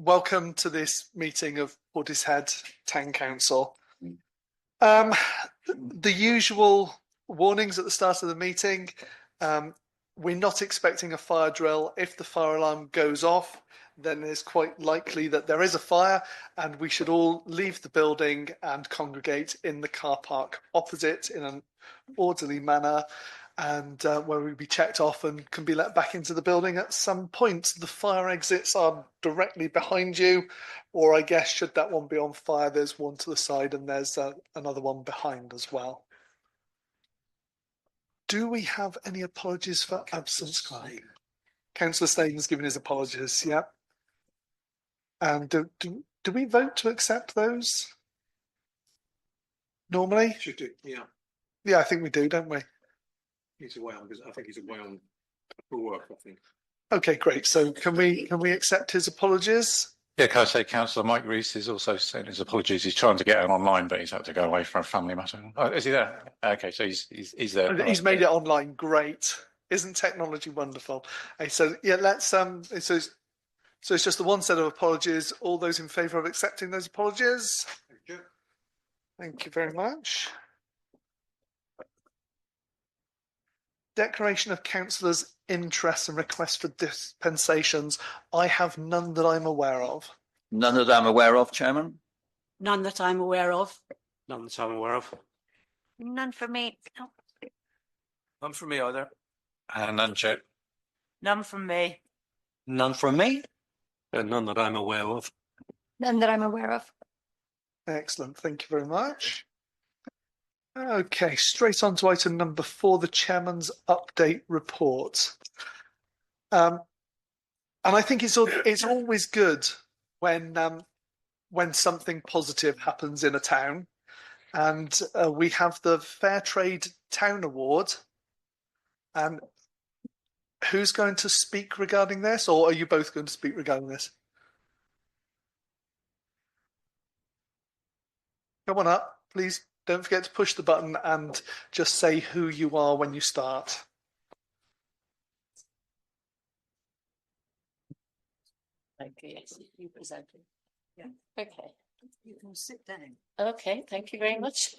Welcome to this meeting of Portishead Town Council. The usual warnings at the start of the meeting. We're not expecting a fire drill. If the fire alarm goes off, then it's quite likely that there is a fire and we should all leave the building and congregate in the car park opposite in an orderly manner, and where we'll be checked off and can be let back into the building at some point. The fire exits are directly behind you, or I guess should that one be on fire, there's one to the side and there's another one behind as well. Do we have any apologies for absence, Clyde? Councillor Staines giving his apologies, yeah. And do we vote to accept those? Normally? Should do, yeah. Yeah, I think we do, don't we? He's away on, because I think he's away on for work, I think. Okay, great. So can we accept his apologies? Yeah, can I say Councillor Mike Rees is also saying his apologies. He's trying to get on online, but he's had to go away for a family matter. Oh, is he there? Okay, so he's there. He's made it online. Great. Isn't technology wonderful? Okay, so yeah, let's so it's just the one set of apologies. All those in favour of accepting those apologies? Thank you. Thank you very much. Declaration of councillors' interests and requests for dispensations. I have none that I'm aware of. None that I'm aware of, Chairman. None that I'm aware of. None that I'm aware of. None for me. No. None from me either. None, Chair. None from me. None from me. None that I'm aware of. None that I'm aware of. Excellent. Thank you very much. Okay, straight on to item number 4, the Chairman's update report. And I think it's always good when something positive happens in a town, and we have the Fair Trade Town Award. And who's going to speak regarding this, or are you both going to speak regarding this? Come on up, please. Don't forget to push the button and just say who you are when you start. Okay, yes, you presented. Yeah. Okay. You can sit down. Okay, thank you very much.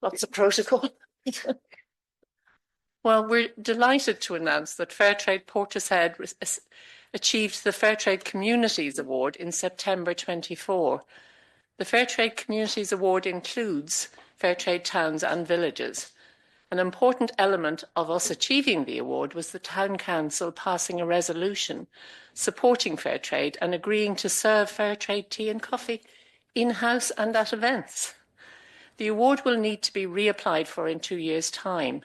Lots of protocol. Well, we're delighted to announce that Fairtrade Portishead achieved the Fairtrade Communities Award in September 24. The Fairtrade Communities Award includes Fairtrade towns and villages. An important element of us achieving the award was the Town Council passing a resolution supporting Fairtrade and agreeing to serve Fairtrade tea and coffee in-house and at events. The award will need to be reapplied for in 2 years' time.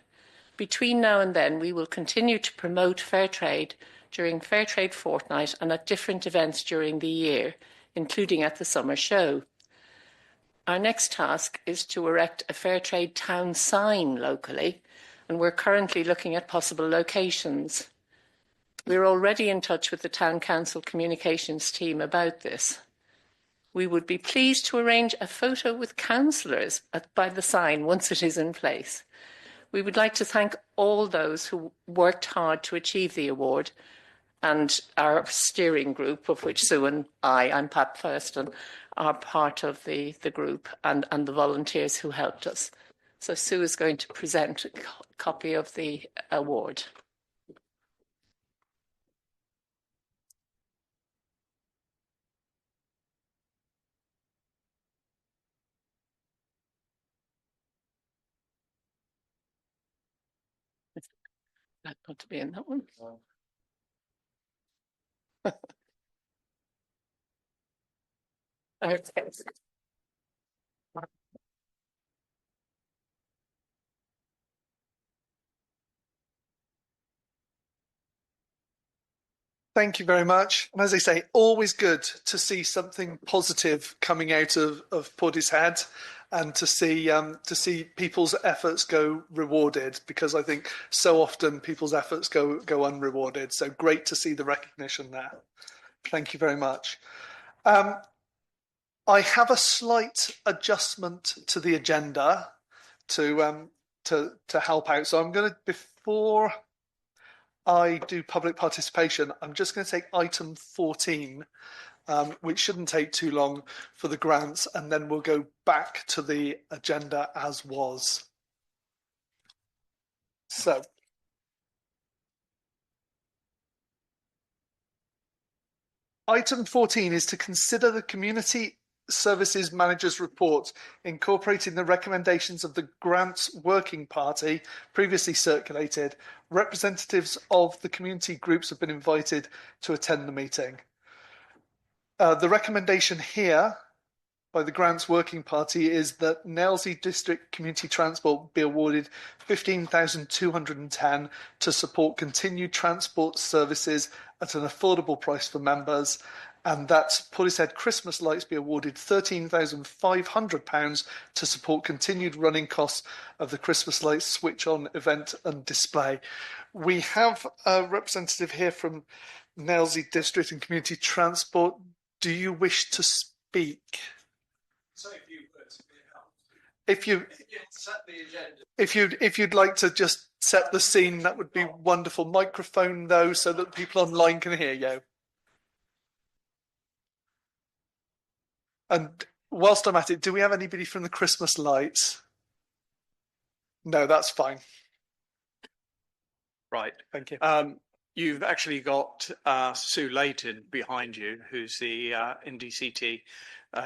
Between now and then, we will continue to promote Fairtrade during Fairtrade Fortnight and at different events during the year, including at the summer show. Our next task is to erect a Fairtrade town sign locally, and we're currently looking at possible locations. We're already in touch with the Town Council communications team about this. We would be pleased to arrange a photo with councillors by the sign once it is in place. We would like to thank all those who worked hard to achieve the award, and our steering group, of which Sue and I'm Pat Thurston, are part of the group, and the volunteers who helped us. So Sue is going to present a copy of the award. I'd want to be in that one. Okay. Thank you very much. And as I say, always good to see something positive coming out of Portishead, and to see people's efforts go rewarded, because I think so often people's efforts go unrewarded. So great to see the recognition there. Thank you very much. I have a slight adjustment to the agenda to help out. So I'm going to, before I do public participation, I'm just going to take item 14 which shouldn't take too long for the grants, and then we'll go back to the agenda as was. So, item 14 is to consider the Community Services Manager's report, incorporating the recommendations of the Grants Working Party previously circulated. Representatives of the community groups have been invited to attend the meeting. The recommendation here by the Grants Working Party is that Nailsea District Community Transport be awarded $15,210 to support continued transport services at an affordable price for members, and that Portishead Christmas Lights be awarded £13,500 to support continued running costs of the Christmas Lights switch on event and display. We have a representative here from Nailsea District and Community Transport. Do you wish to speak? If you'd like to just set the scene, that would be wonderful. Microphone though, so that people online can hear you. And whilst I'm at it, do we have anybody from the Christmas Lights? No, that's fine. Right. Thank you. You've actually got Sue Layton behind you, who's the NDCT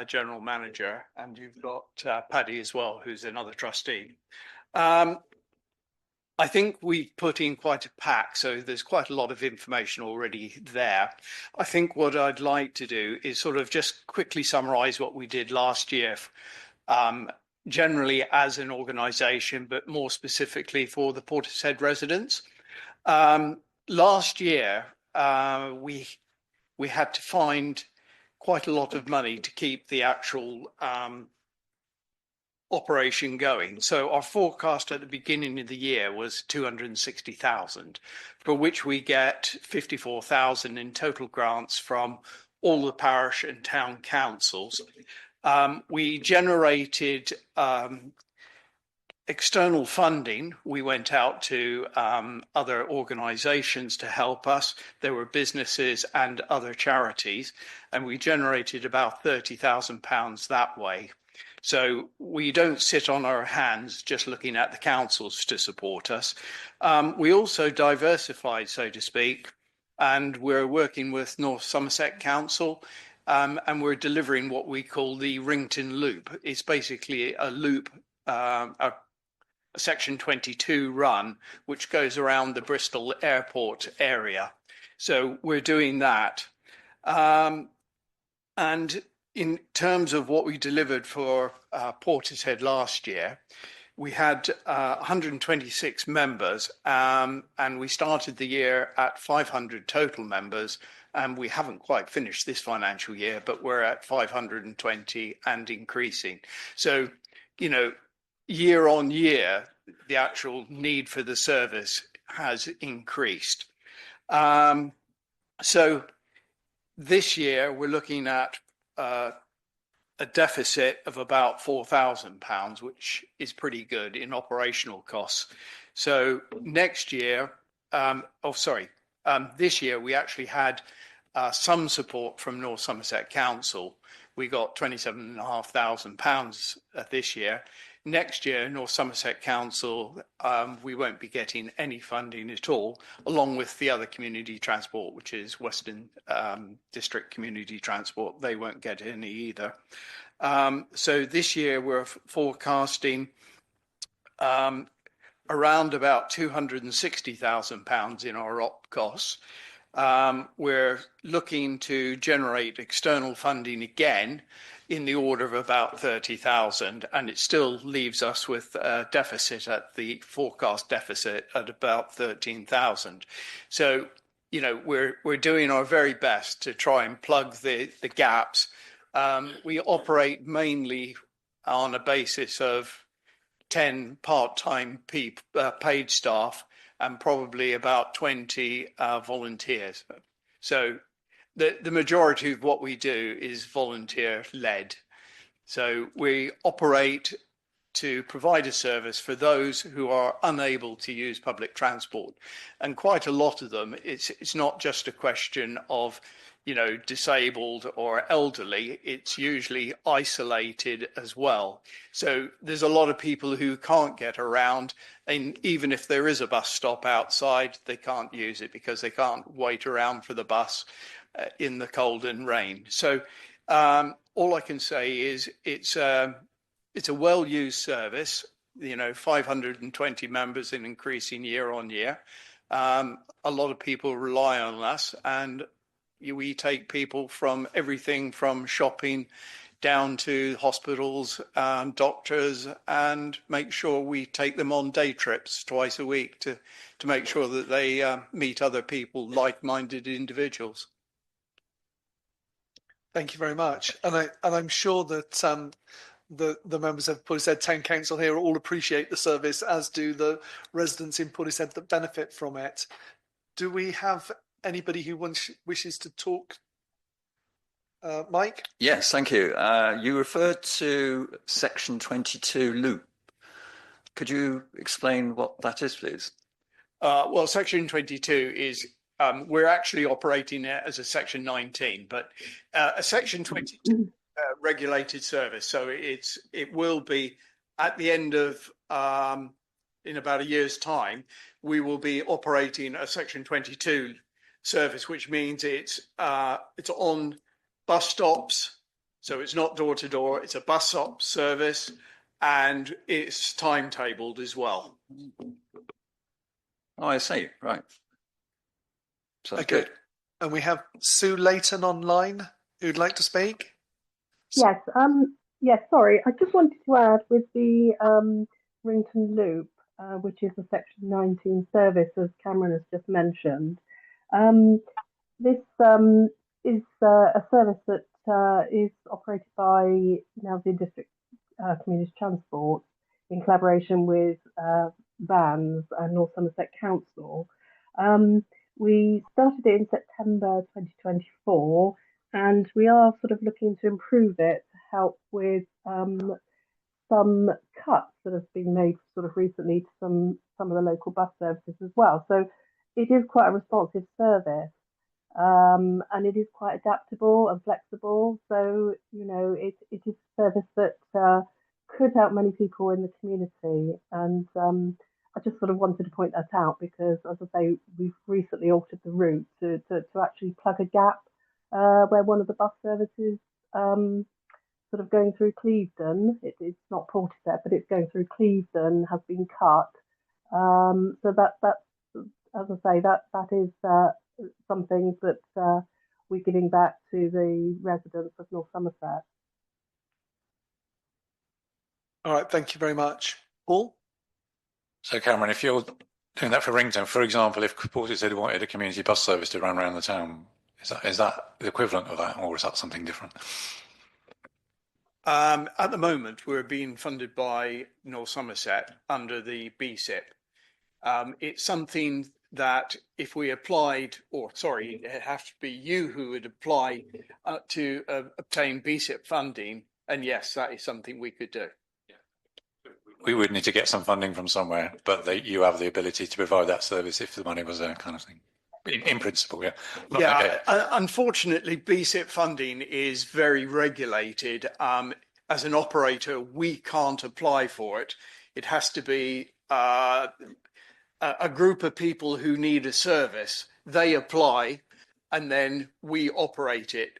General Manager, and you've got Paddy as well, who's another trustee. I think we've put in quite a pack, so there's quite a lot of information already there. I think what I'd like to do is sort of just quickly summarise what we did last year, generally as an organisation, but more specifically for the Portishead residents. Last year, we had to find quite a lot of money to keep the actual operation going. So our forecast at the beginning of the year was 260,000, for which we get 54,000 in total grants from all the parish and town councils. We generated external funding. We went out to other organisations to help us. There were businesses and other charities, and we generated about £30,000 that way. So we don't sit on our hands just looking at the councils to support us. We also diversified, so to speak, and we're working with North Somerset Council, and we're delivering what we call the Rington Loop. It's basically a loop, a Section 22 run, which goes around the Bristol Airport area. So we're doing that. And in terms of what we delivered for Portishead last year, we had 126 members, and we started the year at 500 total members, and we haven't quite finished this financial year, but we're at 520 and increasing. So, you know, year on year, the actual need for the service has increased. So this year, we're looking at a deficit of about £4,000, which is pretty good in operational costs. So next year, this year we actually had some support from North Somerset Council. We got £27,500 this year. Next year, North Somerset Council, we won't be getting any funding at all, along with the other community transport, which is Western District Community Transport. They won't get any either. So this year we're forecasting around about £260,000 in our op costs. We're looking to generate external funding again in the order of about 30,000, and it still leaves us with a deficit at the forecast deficit at about 13,000. So, you know, we're doing our very best to try and plug the gaps. We operate mainly on a basis of 10 part-time paid staff and probably about 20 volunteers. So the majority of what we do is volunteer led. So we operate to provide a service for those who are unable to use public transport. And quite a lot of them, it's not just a question of disabled or elderly, it's usually isolated as well. So there's a lot of people who can't get around, and even if there is a bus stop outside, they can't use it because they can't wait around for the bus in the cold and rain. So all I can say is it's a well-used service. 520 members and increasing year on year. A lot of people rely on us, and we take people from everything from shopping down to hospitals, doctors, and make sure we take them on day trips twice a week to make sure that they meet other people, like-minded individuals. Thank you very much. And I'm sure that the members of Portishead Town Council here all appreciate the service, as do the residents in Portishead that benefit from it. Do we have anybody who wishes to talk? Mike? Yes, thank you. You referred to Section 22 loop. Could you explain what that is, please? Well, Section 22 is, we're actually operating it as a Section 19, but a Section 22 regulated service. So it will be at the end of, in about a year's time, we will be operating a Section 22 service, which means it's on bus stops. So it's not door to door, it's a bus stop service, and it's timetabled as well. Oh, I see. Right. So that's Okay. good. And we have Sue Layton online who'd like to speak. Yes, yes, sorry. I just wanted to add with the Rington Loop, which is a Section 19 service, as Cameron has just mentioned. This is a service that is operated by now the District Community Transport in collaboration with Vans and North Somerset Council. We started it in September 2024, and we are sort of looking to improve it to help with some cuts that have been made sort of recently to some of the local bus services as well. So it is quite a responsive service, and it is quite adaptable and flexible. So, it is a service that could help many people in the community. And I just sort of wanted to point that out because, as I say, we've recently altered the route to actually plug a gap where one of the bus services sort of going through Clevedon, it's not Portishead, but it's going through Clevedon, has been cut. So that's, as I say, that is something that we're giving back to the residents of North Somerset. All right, thank you very much. Paul? So Cameron, if you're doing that for Rington, for example, if Portishead wanted a community bus service to run around the town, is that the equivalent of that, or is that something different? At the moment, we're being funded by North Somerset under the BSIP. It's something that if we applied, it has to be you who would apply to obtain BSIP funding, and yes, that is something we could do. We would need to get some funding from somewhere, but you have the ability to provide that service if the money was there, kind of thing. In principle, yeah. Yeah, okay. Unfortunately, BSIP funding is very regulated. As an operator, we can't apply for it. It has to be a group of people who need a service. They apply, and then we operate it.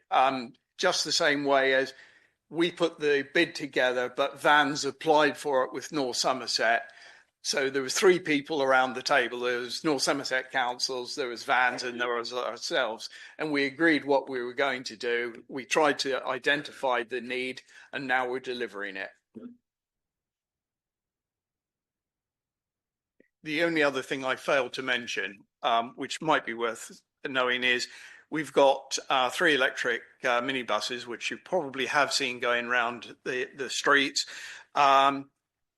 Just the same way as we put the bid together, but Vans applied for it with North Somerset. So there was 3 people around the table. There was North Somerset Councils, there was Vans, and there was ourselves. And we agreed what we were going to do. We tried to identify the need, and now we're delivering it. The only other thing I failed to mention, which might be worth knowing, is we've got 3 electric minibuses, which you probably have seen going around the streets.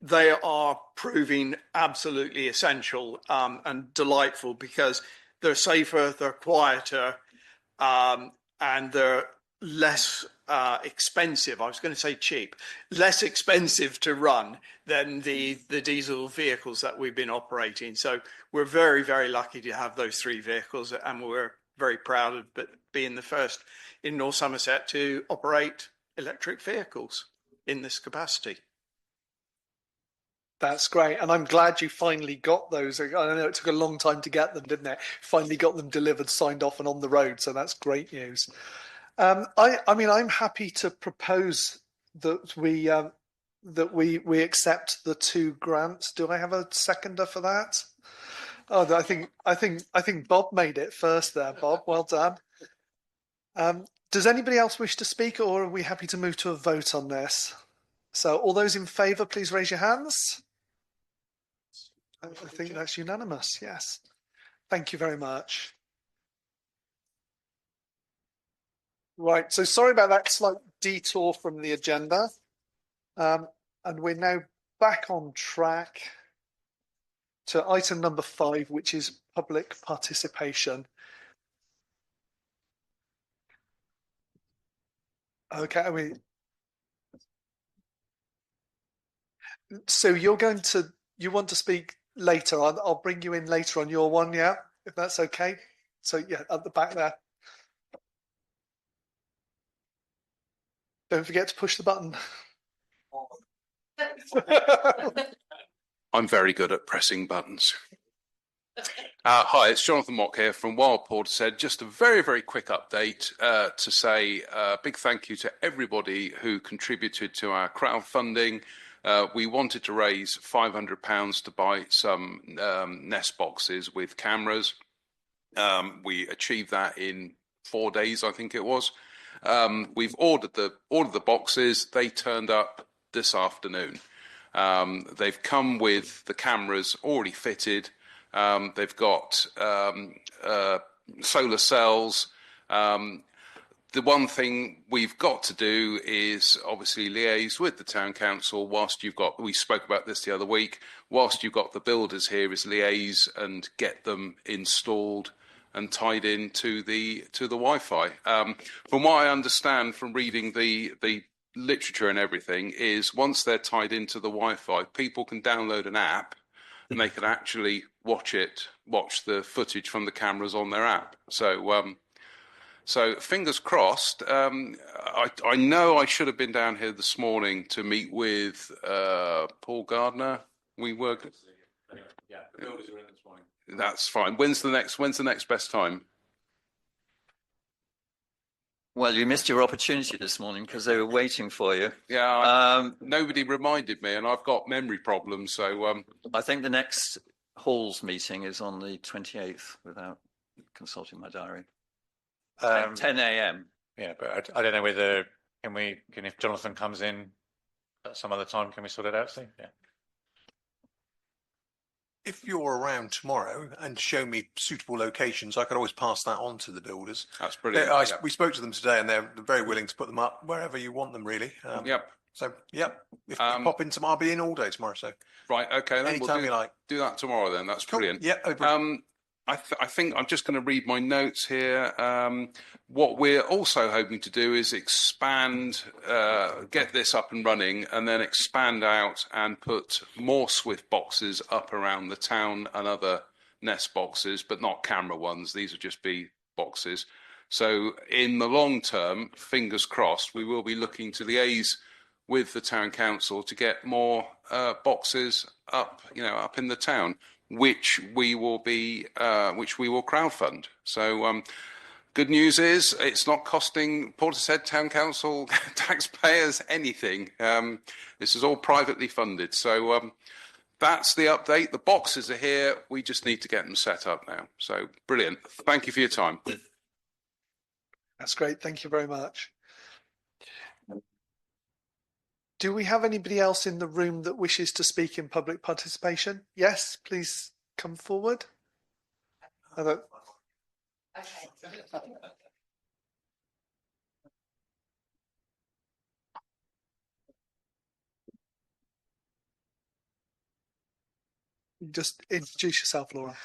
They are proving absolutely essential and delightful because they're safer, they're quieter, and they're less expensive. I was going to say cheap, less expensive to run than the diesel vehicles that we've been operating. So we're very, very lucky to have those 3 vehicles, and we're very proud of being the first in North Somerset to operate electric vehicles in this capacity. That's great. And I'm glad you finally got those. I know it took a long time to get them, didn't it? Finally got them delivered, signed off and on the road. So that's great news. I mean, I'm happy to propose that we accept the 2 grants. Do I have a seconder for that? Oh, I think Bob made it first there, Bob. Well done. Does anybody else wish to speak, or are we happy to move to a vote on this? So all those in favour, please raise your hands. I think that's unanimous, yes. Thank you very much. Right, so sorry about that slight detour from the agenda. And we're now back on track to item number 5, which is public participation. Okay, so you want to speak later. I'll bring you in later on your one, yeah, if that's okay. So yeah, at the back there. Don't forget to push the button. I'm very good at pressing buttons. Hi, it's Jonathan Mock here from Wild Portishead. Just a very, very quick update to say a big thank you to everybody who contributed to our crowdfunding. We wanted to raise £500 to buy some Nest boxes with cameras. We achieved that in 4 days, I think it was. We've ordered the boxes. They turned up this afternoon. They've come with the cameras already fitted. They've got solar cells. The one thing we've got to do is obviously liaise with the town council we spoke about this the other week, whilst you've got the builders here, is liaise and get them installed and tied into the Wi-Fi. From what I understand from reading the literature and everything, is once they're tied into the Wi-Fi, people can download an app and they can actually watch the footage from the cameras on their app. So fingers crossed. I know I should have been down here this morning to meet with Paul Gardner. We were. Yeah, the builders are in this morning. That's fine. When's the next best time? Well, you missed your opportunity this morning because they were waiting for you. Yeah, nobody reminded me, and I've got memory problems. So I think the next Halls meeting is on the 28th, without consulting my diary. 10 a.m. Yeah, but I don't know whether if Jonathan comes in at some other time, can we sort it out, Steve? Yeah. If you're around tomorrow and show me suitable locations, I could always pass that on to the builders. That's brilliant. We spoke to them today, and they're very willing to put them up wherever you want them, really. Yep. So, yep. If you pop in tomorrow, I'll be in all day tomorrow. So, right. Okay. Then anytime you like. Do that tomorrow. Then that's Cool. brilliant. Yeah. I think I'm just going to read my notes here. What we're also hoping to do is expand, get this up and running, and then expand out and put more Swift boxes up around the town and other Nest boxes, but not camera ones. These will just be boxes. So in the long term, fingers crossed, we will be looking to liaise with the town council to get more boxes up in the town, which we will crowdfund. So good news is it's not costing Portishead Town Council taxpayers anything. This is all privately funded. So that's the update. The boxes are here. We just need to get them set up now. So brilliant. Thank you for your time. That's great. Thank you very much. Do we have anybody else in the room that wishes to speak in public participation? Yes, please come forward. Just introduce yourself, Laura.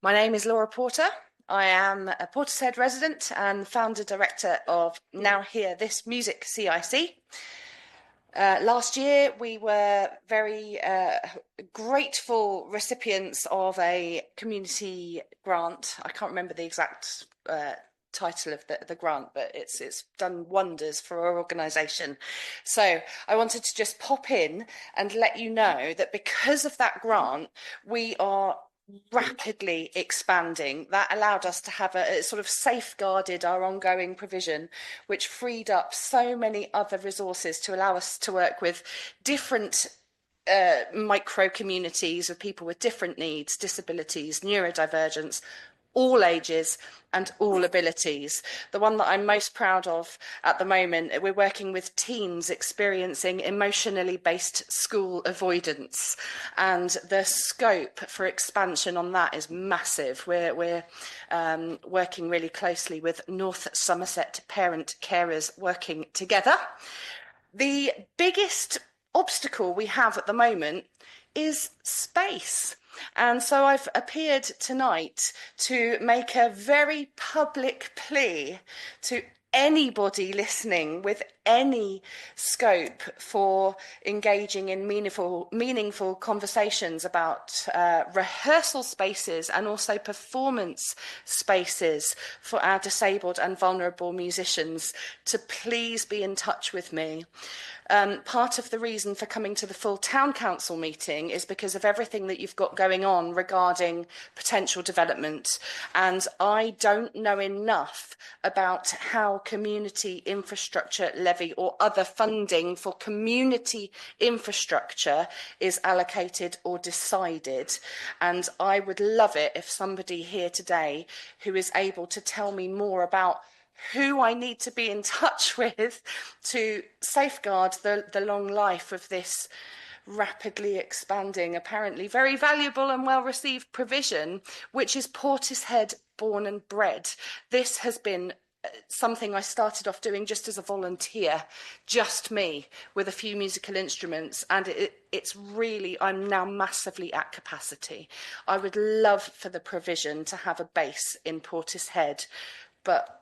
My name is Laura Porter. I am a Portishead resident and founder director of Now Hear This Music CIC. Last year, we were very grateful recipients of a community grant. I can't remember the exact title of the grant, but it's done wonders for our organisation. So I wanted to just pop in and let you know that because of that grant, we are rapidly expanding. That allowed us to have a sort of safeguarded our ongoing provision, which freed up so many other resources to allow us to work with different micro communities of people with different needs, disabilities, neurodivergence, all ages and all abilities. The one that I'm most proud of at the moment, we're working with teens experiencing emotionally based school avoidance, and the scope for expansion on that is massive. We're working really closely with North Somerset parent carers working together. The biggest obstacle we have at the moment is space. And so I've appeared tonight to make a very public plea to anybody listening with any scope for engaging in meaningful conversations about rehearsal spaces and also performance spaces for our disabled and vulnerable musicians to please be in touch with me. Part of the reason for coming to the full town council meeting is because of everything that you've got going on regarding potential development, and I don't know enough about how community infrastructure levy or other funding for community infrastructure is allocated or decided, and I would love it if somebody here today who is able to tell me more about who I need to be in touch with to safeguard the long life of this rapidly expanding, apparently very valuable and well-received provision, which is Portishead born and bred. This has been something I started off doing just as a volunteer, just me, with a few musical instruments, and it's really, I'm now massively at capacity. I would love for the provision to have a base in Portishead, but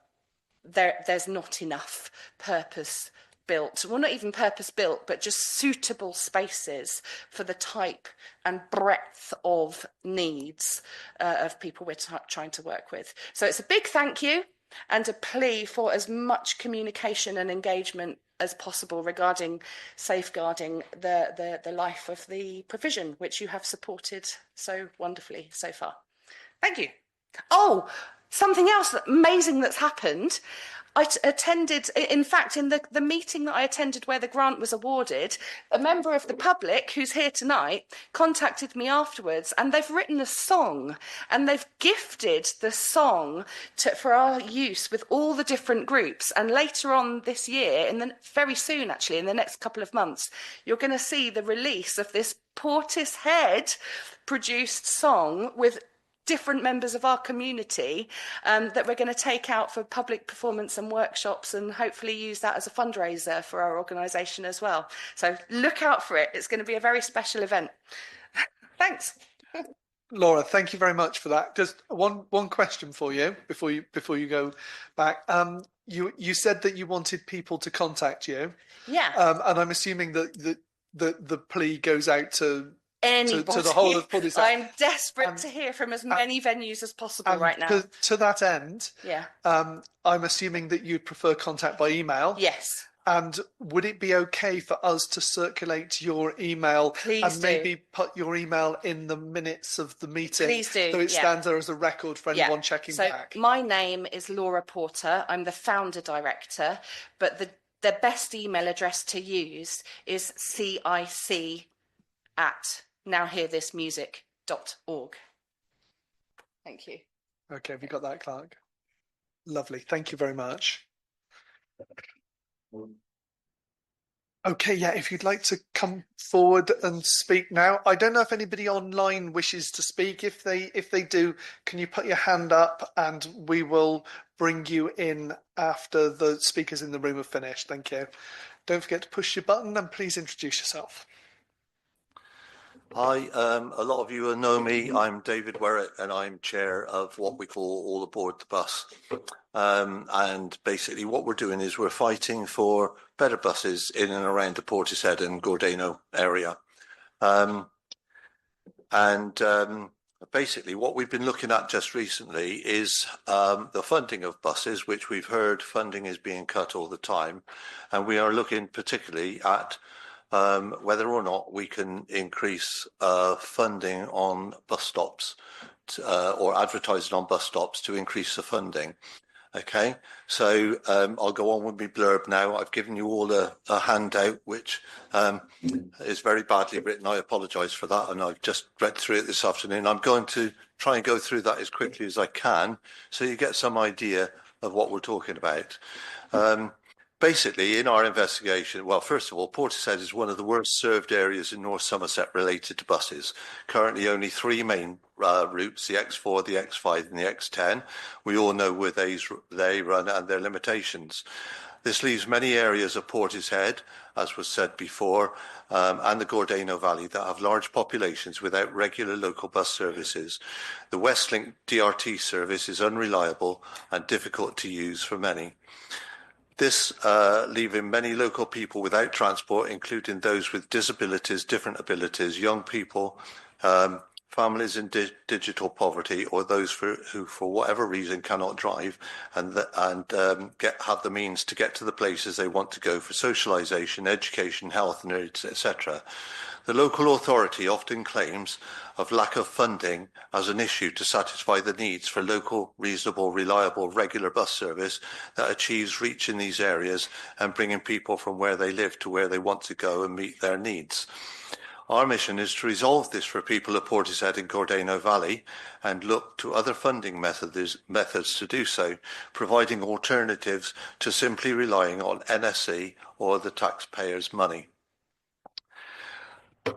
there's not enough purpose built, well, not even purpose built, but just suitable spaces for the type and breadth of needs of people we're trying to work with. So it's a big thank you and a plea for as much communication and engagement as possible regarding safeguarding the life of the provision, which you have supported so wonderfully so far. Thank you. Oh, something else amazing that's happened. I attended, in fact, in the meeting that I attended where the grant was awarded, a member of the public who's here tonight contacted me afterwards, and they've written a song, and they've gifted the song for our use with all the different groups. And later on this year, very soon actually, in the next couple of months, you're going to see the release of this Portishead produced song with different members of our community that we're going to take out for public performance and workshops, and hopefully use that as a fundraiser for our organisation as well. So look out for it. It's going to be a very special event. Thanks. Laura, thank you very much for that. Just one question for you before you go back. You said that you wanted people to contact you. Yeah. And I'm assuming that the plea goes out to anybody. To the whole of Portishead. I'm desperate to hear from as many venues as possible right now. To that end, yeah. I'm assuming that you'd prefer contact by email. Yes. And would it be okay for us to circulate your email maybe put your email in the minutes of the meeting? Please do. So it stands there as a record for anyone checking back. So my name is Laura Porter. I'm the founder director, but the best email address to use is cic@nowhearthismusic.org. Thank you. Okay, have you got that, Clark? Lovely. Thank you very much. Okay, yeah, if you'd like to come forward and speak now. I don't know if anybody online wishes to speak. If they do, can you put your hand up and we will bring you in after the speakers in the room have finished. Thank you. Don't forget to push your button and please introduce yourself. Hi, a lot of you will know me. I'm David Werrett and I'm chair of what we call All Aboard the Bus. And basically what we're doing is we're fighting for better buses in and around the Portishead and Gordano area. Basically, what we've been looking at just recently is the funding of buses, which we've heard funding is being cut all the time. And we are looking particularly at whether or not we can increase funding on bus stops or advertising on bus stops to increase the funding. Okay, so I'll go on with my blurb now. I've given you all a handout, which is very badly written. I apologise for that, and I've just read through it this afternoon. I'm going to try and go through that as quickly as I can, so you get some idea of what we're talking about. Basically, in our investigation, well, first of all, Portishead is one of the worst served areas in North Somerset related to buses. Currently, only 3 main routes, the X4, the X5 and the X10. We all know where they run and their limitations. This leaves many areas of Portishead, as was said before, and the Gordano Valley that have large populations without regular local bus services. The Westlink DRT service is unreliable and difficult to use for many. This leaving many local people without transport, including those with disabilities, different abilities, young people, families in digital poverty, or those who, for whatever reason, cannot drive and have the means to get to the places they want to go for socialisation, education, health needs, etc. The local authority often claims of lack of funding as an issue to satisfy the needs for local, reasonable, reliable, regular bus service that achieves reach in these areas and bringing people from where they live to where they want to go and meet their needs. Our mission is to resolve this for people of Portishead and Gordano Valley and look to other funding methods to do so, providing alternatives to simply relying on NSC or the taxpayers' money.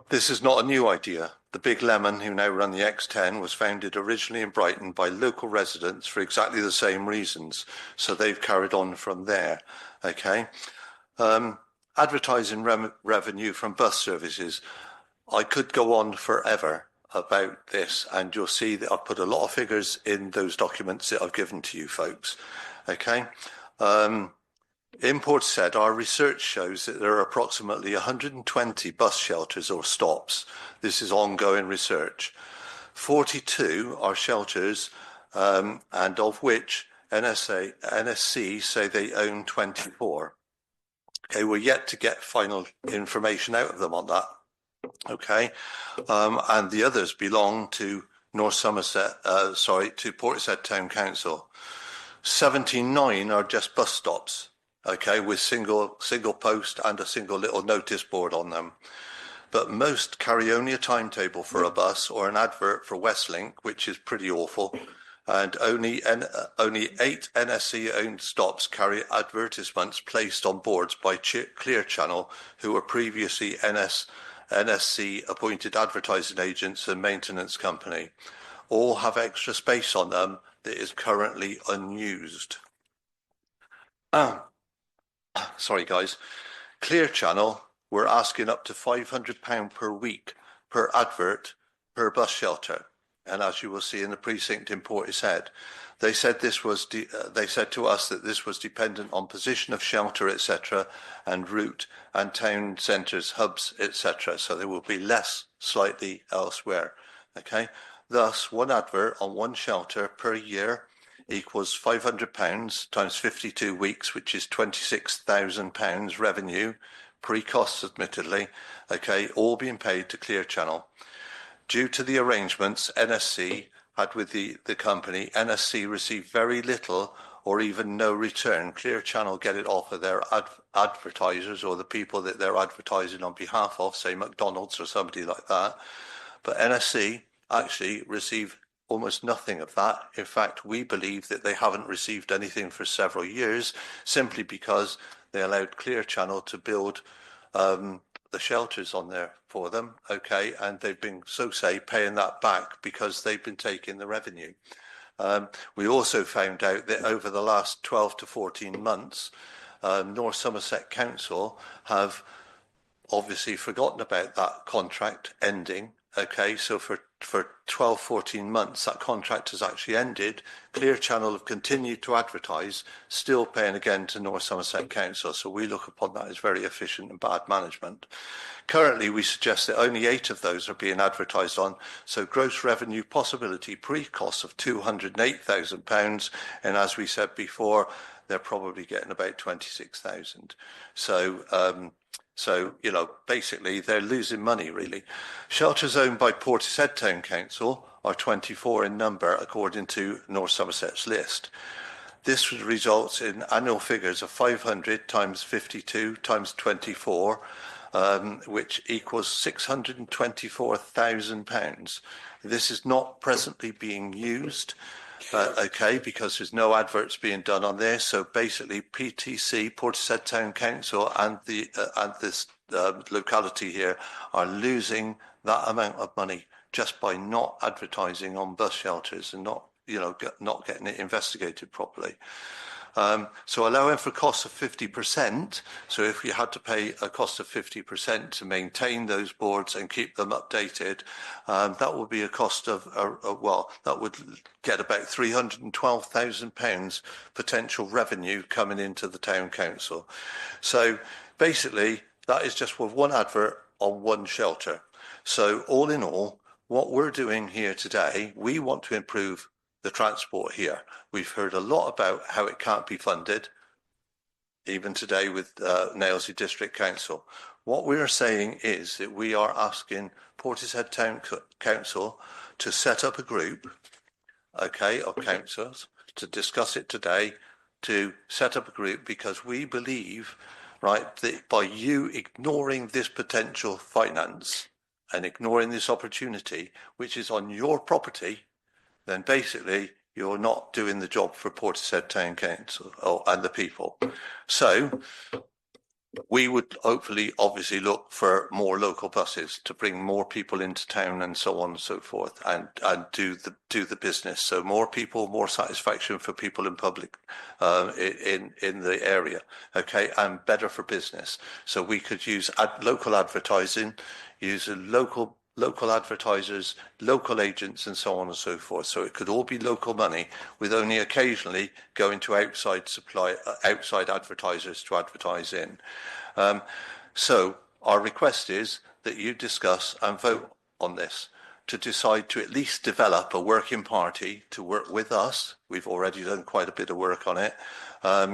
This is not a new idea. The Big Lemon, who now run the X10, was founded originally in Brighton by local residents for exactly the same reasons. So they've carried on from there. Okay. Advertising revenue from bus services. I could go on forever about this, and you'll see that I've put a lot of figures in those documents that I've given to you folks. Okay. In Portishead, our research shows that there are approximately 120 bus shelters or stops. This is ongoing research. 42 are shelters, and of which NSC say they own 24. Okay, we're yet to get final information out of them on that. Okay, and the others belong to North Somerset, to Portishead Town Council. 79 are just bus stops. Okay, with single post and a single little notice board on them. But most carry only a timetable for a bus or an advert for Westlink, which is pretty awful. And only 8 NSC-owned stops carry advertisements placed on boards by Clear Channel, who were previously NSC-appointed advertising agents and maintenance company. All have extra space on them that is currently unused. Sorry, guys. Clear Channel were asking up to £500 per week per advert per bus shelter, and as you will see in the precinct in Portishead, they said this was. They said to us that this was dependent on position of shelter, etc., and route and town centres, hubs, etc. So there will be less slightly elsewhere. Okay. Thus, one advert on one shelter per year equals £500 times 52 weeks, which is £26,000 revenue, pre-costs admittedly, okay, all being paid to Clear Channel. Due to the arrangements NSC had with the company, NSC received very little or even no return. Clear Channel get it off of their advertisers or the people that they're advertising on behalf of, say McDonald's or somebody like that. But NSC actually receive almost nothing of that. In fact, we believe that they haven't received anything for several years simply because they allowed Clear Channel to build the shelters on there for them, okay, and they've been, so say, paying that back because they've been taking the revenue. We also found out that over the last 12 to 14 months, North Somerset Council have obviously forgotten about that contract ending, okay, so for for 12, 14 months. That contract has actually ended. Clear Channel have continued to advertise, still paying again to North Somerset Council. So we look upon that as very efficient and bad management. Currently, we suggest that only 8 of those are being advertised on. So gross revenue possibility pre-cost of £208,000. And as we said before, they're probably getting about 26,000. So, you know, basically they're losing money, really. Shelters owned by Portishead Town Council are 24 in number, according to North Somerset's list. This results in annual figures of 500 times 52 times 24, which equals £624,000. This is not presently being used. Okay, because there's no adverts being done on there. So basically, PTC, Portishead Town Council, and this locality here are losing that amount of money just by not advertising on bus shelters and not getting it investigated properly. So allowing for costs of 50%. So if you had to pay a cost of 50% to maintain those boards and keep them updated, that would be a cost of, that would get about £312,000 potential revenue coming into the town council. So basically, that is just with one advert on one shelter. So all in all, what we're doing here today, we want to improve the transport here. We've heard a lot about how it can't be funded, even today with Nailsea District Council. What we are saying is that we are asking Portishead Town Council to set up a group, okay, of councillors to discuss it today, to set up a group, because we believe, right, that by you ignoring this potential finance and ignoring this opportunity, which is on your property, then basically you're not doing the job for Portishead Town Council and the people. So we would hopefully obviously look for more local buses to bring more people into town and so on and so forth, and do the business. So more people, more satisfaction for people in public in the area, okay, and better for business. So we could use local advertising, use a local advertisers, local agents, and so on and so forth. So it could all be local money, with only occasionally going to outside advertisers to advertise in. So our request is that you discuss and vote on this to decide to at least develop a working party to work with us. We've already done quite a bit of work on it.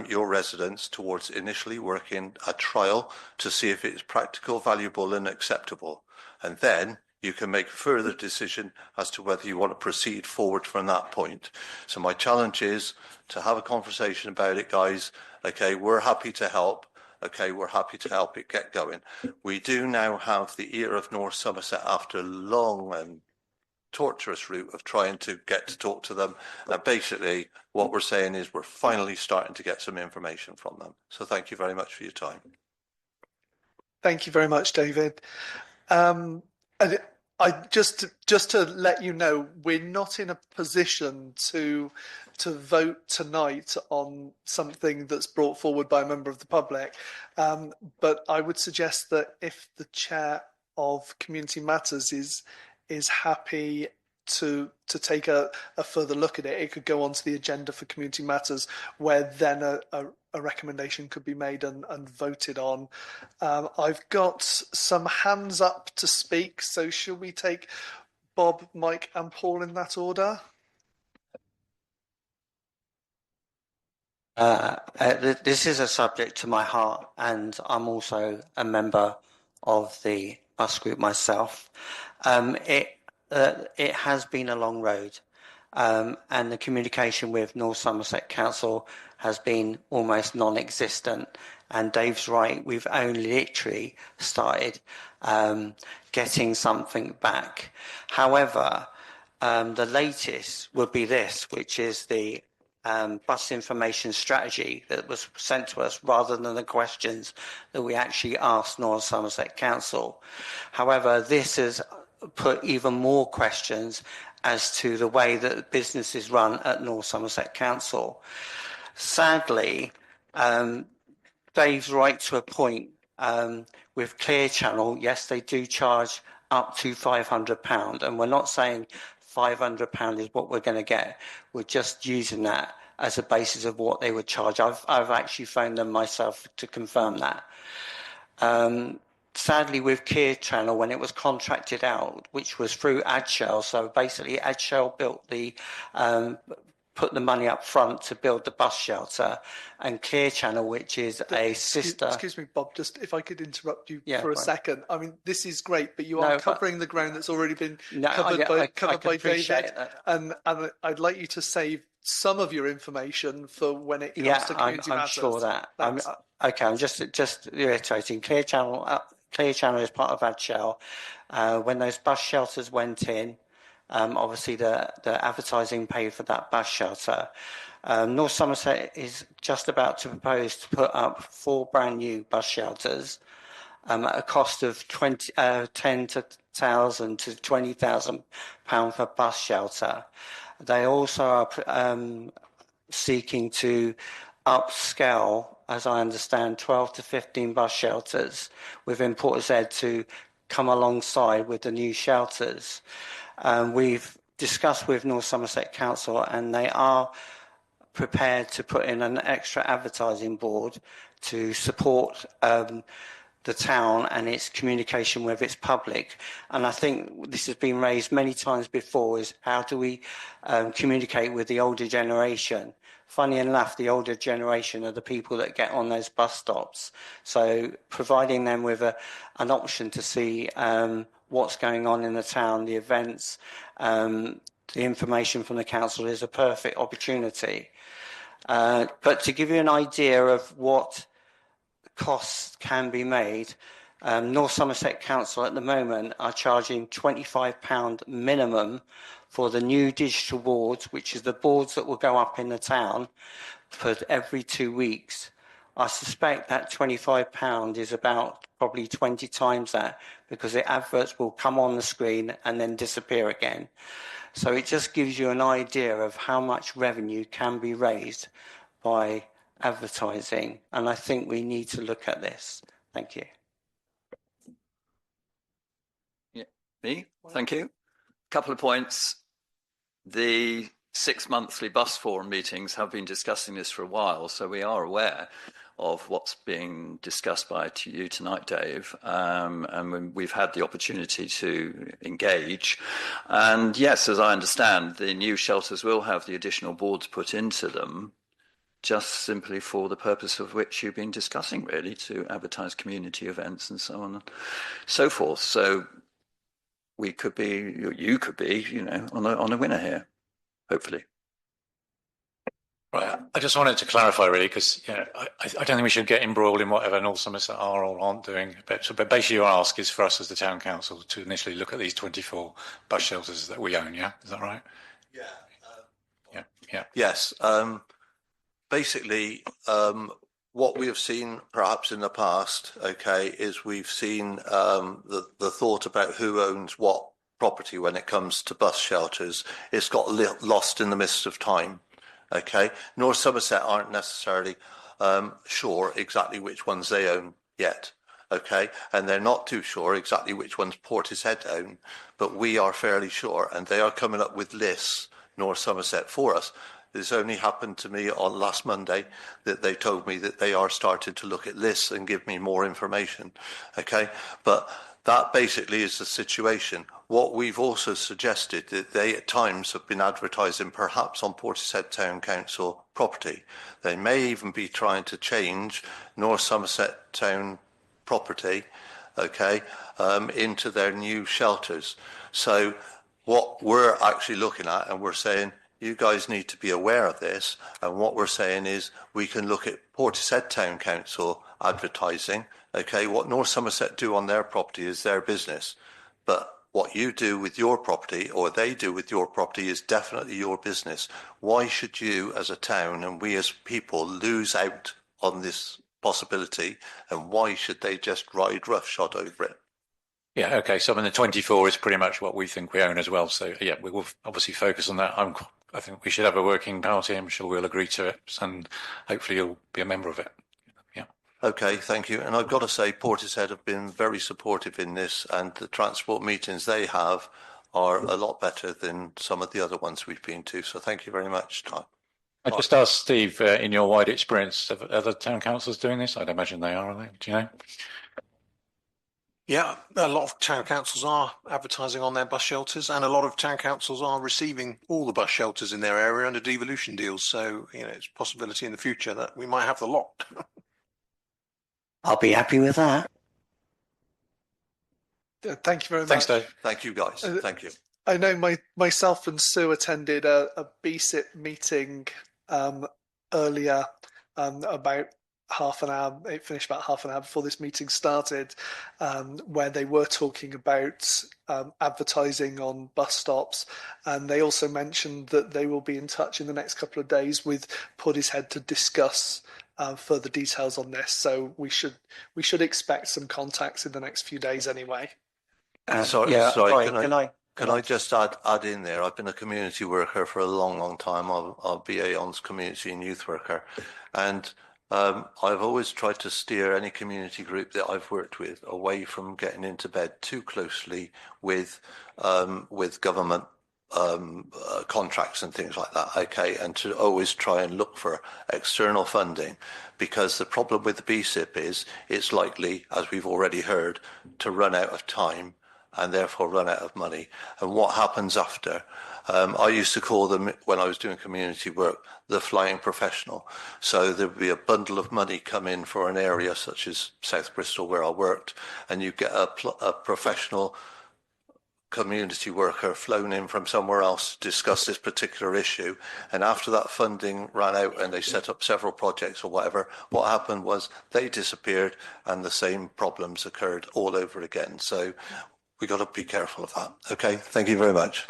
Your residents, towards initially working a trial to see if it's practical, valuable, and acceptable, and then you can make a further decision as to whether you want to proceed forward from that point. So my challenge is to have a conversation about it, guys. Okay, we're happy to help. Okay, we're happy to help it get going. We do now have the ear of North Somerset after a long and torturous route of trying to get to talk to them. And basically what we're saying is we're finally starting to get some information from them. So thank you very much for your time. Thank you very much, David. And I just to let you know, we're not in a position to vote tonight on something that's brought forward by a member of the public. But I would suggest that if the chair of Community Matters is happy to take a further look at it, it could go onto the agenda for Community Matters, where then a recommendation could be made and voted on. I've got some hands up to speak, so should we take Bob, Mike and Paul in that order? This is a subject to my heart, and I'm also a member of the bus group myself. It has been a long road, and the communication with North Somerset Council has been almost non-existent. And Dave's right, we've only literally started getting something back. However, the latest would be this, which is the bus information strategy that was sent to us, rather than the questions that we actually asked North Somerset Council. However, this has put even more questions as to the way that business is run at North Somerset Council. Sadly, Dave's right to a point. With Clear Channel, yes, they do charge up to £500. And we're not saying £500 is what we're going to get. We're just using that as a basis of what they would charge. I've actually phoned them myself to confirm that. Sadly, with Clear Channel, when it was contracted out, which was through Adshel, so basically Adshel built the put the money up front to build the bus shelter, and Clear Channel, which is a sister. Excuse me, Bob, just if I could interrupt you Yeah, for a right. second. I mean, this is great, but you No, are but- covering the ground that's already been No, covered I by can appreciate David. that. And I'd like you to save some of your information for when it comes to community I'm matters. sure that. Thanks. Okay, I'm just reiterating. Clear Channel is part of Adshel. When those bus shelters went in, obviously the advertising paid for that bus shelter. North Somerset is just about to propose to put up 4 brand new bus shelters at a cost of £10,000 to £20,000 per bus shelter. They also are seeking to upscale, as I understand, 12 to 15 bus shelters within Portishead to come alongside with the new shelters. We've discussed with North Somerset Council, and they are prepared to put in an extra advertising board to support the town and its communication with its public. And I think this has been raised many times before, is how do we communicate with the older generation? Funny enough, the older generation are the people that get on those bus stops. So providing them with an option to see what's going on in the town, the events, the information from the council is a perfect opportunity. But to give you an idea of what costs can be made, North Somerset Council at the moment are charging £25 minimum for the new digital boards, which is the boards that will go up in the town for every 2 weeks. I suspect that £25 is about probably 20 times that, because the adverts will come on the screen and then disappear again. So it just gives you an idea of how much revenue can be raised by advertising, and I think we need to look at this. Thank you. Yeah, me? Thank you. Couple of points. The 6 monthly bus forum meetings have been discussing this for a while, so we are aware of what's being discussed by you tonight, Dave, and we've had the opportunity to engage. And yes, as I understand, the new shelters will have the additional boards put into them, just simply for the purpose of which you've been discussing, really, to advertise community events and so on and so forth. So we could be, you could be, you know, on a winner here, hopefully. Right. I just wanted to clarify, really, because I don't think we should get embroiled in whatever North Somerset are or aren't doing. But basically, your ask is for us as the town council to initially look at these 24 bus shelters that we own. Yeah, is that right? Yeah. Yeah. Yes. Basically, what we have seen perhaps in the past, okay, is we've seen the thought about who owns what property when it comes to bus shelters. It's got lost in the mist of time. Okay, North Somerset aren't necessarily sure exactly which ones they own yet. Okay, and they're not too sure exactly which ones Portishead own, but we are fairly sure, and they are coming up with lists, North Somerset, for us. This only happened to me on last Monday, that they told me that they are starting to look at lists and give me more information. Okay, but that basically is the situation. What we've also suggested, that they at times have been advertising perhaps on Portishead Town Council property. They may even be trying to change North Somerset Town property, okay, into their new shelters. So what we're actually looking at, and we're saying, you guys need to be aware of this. And what we're saying is we can look at Portishead Town Council advertising. Okay, what North Somerset do on their property is their business. But what you do with your property, or they do with your property, is definitely your business. Why should you as a town and we as people lose out on this possibility? And why should they just ride roughshod over it? Yeah, okay. So I mean, the 24 is pretty much what we think we own as well. So yeah, we will obviously focus on that. I think we should have a working party. I'm sure we'll agree to it, and hopefully you'll be a member of it. Yeah. Okay, thank you. And I've got to say, Portishead have been very supportive in this, and the transport meetings they have are a lot better than some of the other ones we've been to. So thank you very much, Tom. I just asked Steve, in your wide experience, are other town councils doing this? I'd imagine they are they? Do you know? Yeah, a lot of town councils are advertising on their bus shelters, and a lot of town councils are receiving all the bus shelters in their area under devolution deals. So, it's a possibility in the future that we might have the lot. I'll be happy with that. Thank you very much. Thanks, Dave. Thank you, guys. Thank you. I know myself and Sue attended a BSIP meeting earlier, about half an hour. It finished about half an hour before this meeting started, where they were talking about advertising on bus stops, and they also mentioned that they will be in touch in the next couple of days with Portishead to discuss further details on this. So we should expect some contacts in the next few days anyway. Sorry, Can I just add in there? I've been a community worker for a long, long time. I'll be Aon's community and youth worker, and I've always tried to steer any community group that I've worked with away from getting into bed too closely with government contracts and things like that. Okay, and to always try and look for external funding, because the problem with the BSIP is it's likely, as we've already heard, to run out of time and therefore run out of money. And what happens after? I used to call them, when I was doing community work, the flying professional. So there would be a bundle of money come in for an area such as South Bristol, where I worked, and you get a professional community worker flown in from somewhere else to discuss this particular issue. And after that funding ran out and they set up several projects or whatever, what happened was they disappeared and the same problems occurred all over again. So we got to be careful of that. Okay, thank you very much.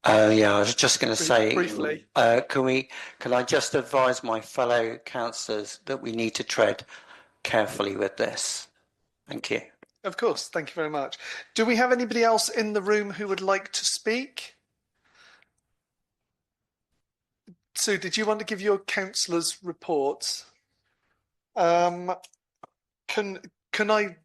Yeah, I was just going to say, briefly. Can I just advise my fellow councillors that we need to tread carefully with this? Thank you. Of course, thank you very much. Do we have anybody else in the room who would like to speak? Sue, did you want to give your councillors' reports? Can I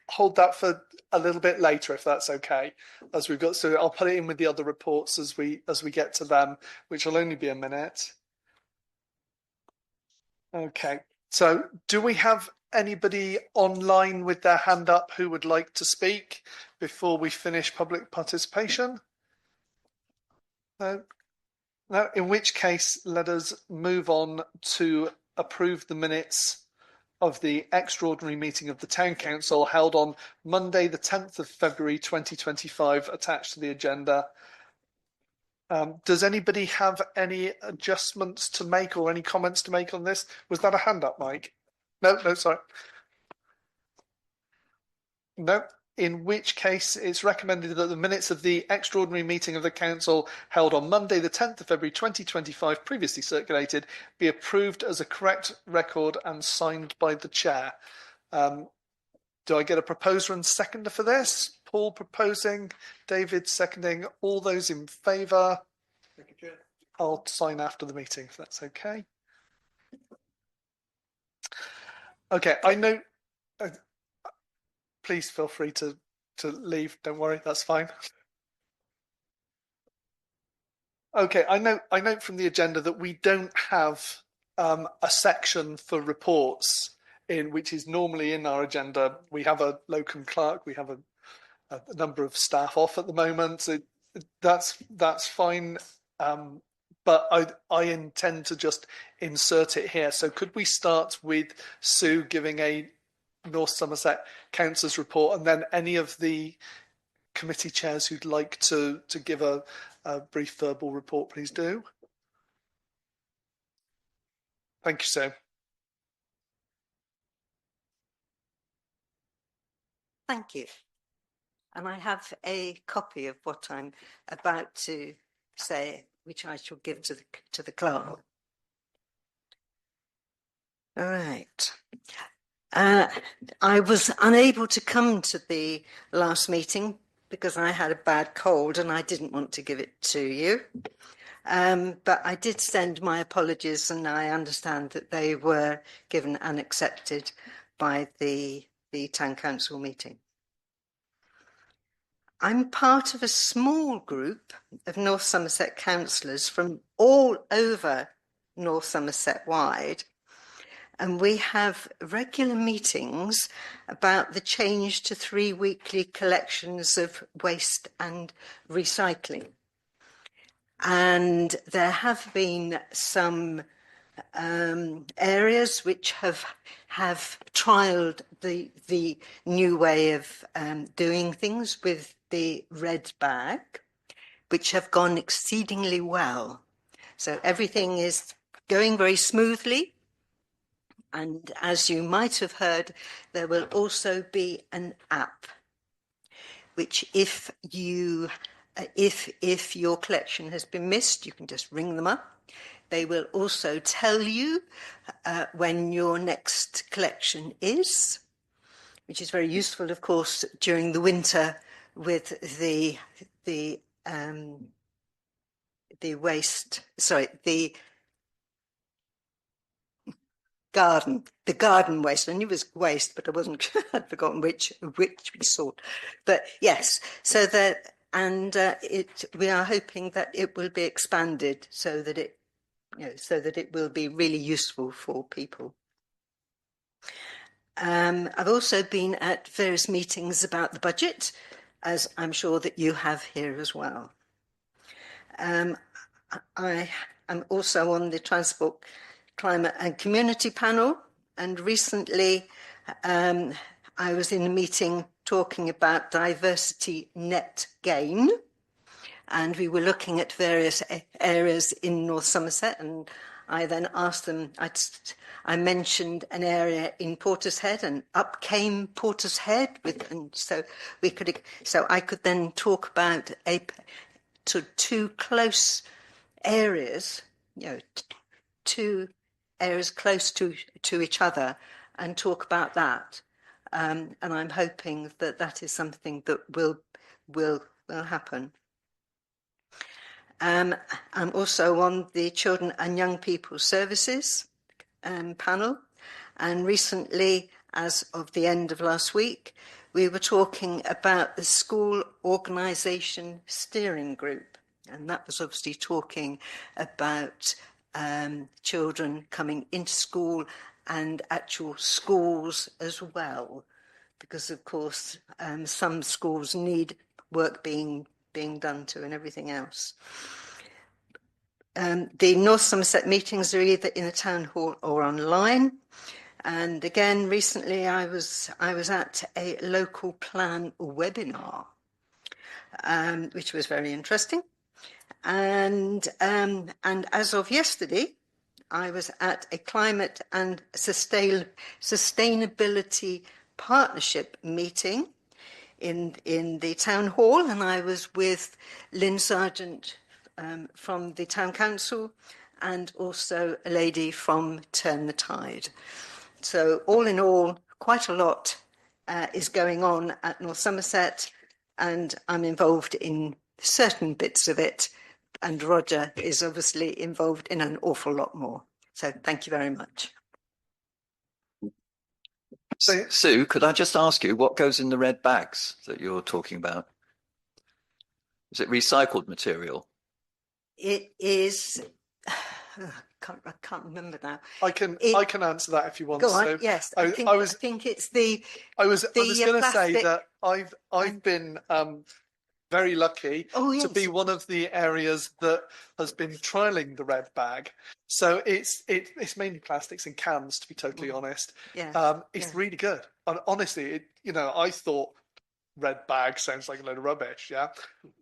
hold that for a little bit later, if that's okay? As we've got, so I'll put it in with the other reports as we get to them, which will only be a minute. Okay. So, do we have anybody online with their hand up who would like to speak before we finish public participation? No. No. In which case, let us move on to approve the minutes of the extraordinary meeting of the Town Council held on Monday, the 10th of February 2025, attached to the agenda. Does anybody have any adjustments to make or any comments to make on this? Was that a hand up, Mike? No, sorry. No. In which case, it's recommended that the minutes of the extraordinary meeting of the Council held on Monday, the 10th of February 2025, previously circulated, be approved as a correct record and signed by the Chair. Do I get a proposer and seconder for this? Paul proposing, David seconding. All those in favour? I'll sign after the meeting, if that's okay. Okay, I know. Please feel free to leave. Don't worry, that's fine. Okay, I note from the agenda that we don't have a section for reports in, which is normally in our agenda. We have a locum clerk. We have a number of staff off at the moment. So that's fine. But I intend to just insert it here. So could we start with Sue giving a North Somerset Council's report, and then any of the committee chairs who'd like to give a brief verbal report, please do. Thank you, Sue. Thank you. And I have a copy of what I'm about to say, which I shall give to the clerk. All right. I was unable to come to the last meeting because I had a bad cold and I didn't want to give it to you. But I did send my apologies, and I understand that they were given and accepted by the town council meeting. I'm part of a small group of North Somerset councillors from all over North Somerset wide, and we have regular meetings about the change to 3 weekly collections of waste and recycling. And there have been some areas which have trialled the new way of doing things with the red bag, which have gone exceedingly well. So everything is going very smoothly. And as you might have heard, there will also be an app, which if your collection has been missed, you can just ring them up. They will also tell you when your next collection is, which is very useful, of course, during the winter with the garden waste. I knew it was waste, but I wasn't. I'd forgotten which sort. But yes, so that we are hoping that it will be expanded so that it will be really useful for people. I've also been at various meetings about the budget, as I'm sure that you have here as well. I am also on the Transport, Climate and Community panel, and recently I was in a meeting talking about diversity net gain, and we were looking at various areas in North Somerset, and I then asked them, I mentioned an area in Portishead, and up came Portishead, and so I could then talk about two close areas, two areas close to each other, and talk about that. And I'm hoping that that is something that will happen. I'm also on the Children and Young People Services panel, and recently, as of the end of last week, we were talking about the School Organisation Steering Group, and that was obviously talking about children coming into school and actual schools as well, because of course some schools need work being done to and everything else. The North Somerset meetings are either in a town hall or online. And again, recently I was at a local plan webinar, which was very interesting. And as of yesterday, I was at a climate and sustainability partnership meeting in the town hall, and I was with Lynn Sargent from the town council, and also a lady from Turn the Tide. So all in all, quite a lot is going on at North Somerset, and I'm involved in certain bits of it, and Roger is obviously involved in an awful lot more. So thank you very much. Sue, could I just ask you what goes in the red bags that you're talking about? Is it recycled material? It is. I can't remember now. I can answer that if you want. Go on. So yes, I think it's the. I was going to say plastic. that I've been very lucky to be one of the areas that has been trialing the red bag. So it's mainly plastics and cans, to be totally honest. It's really good. And honestly, I thought red bag sounds like a load of rubbish,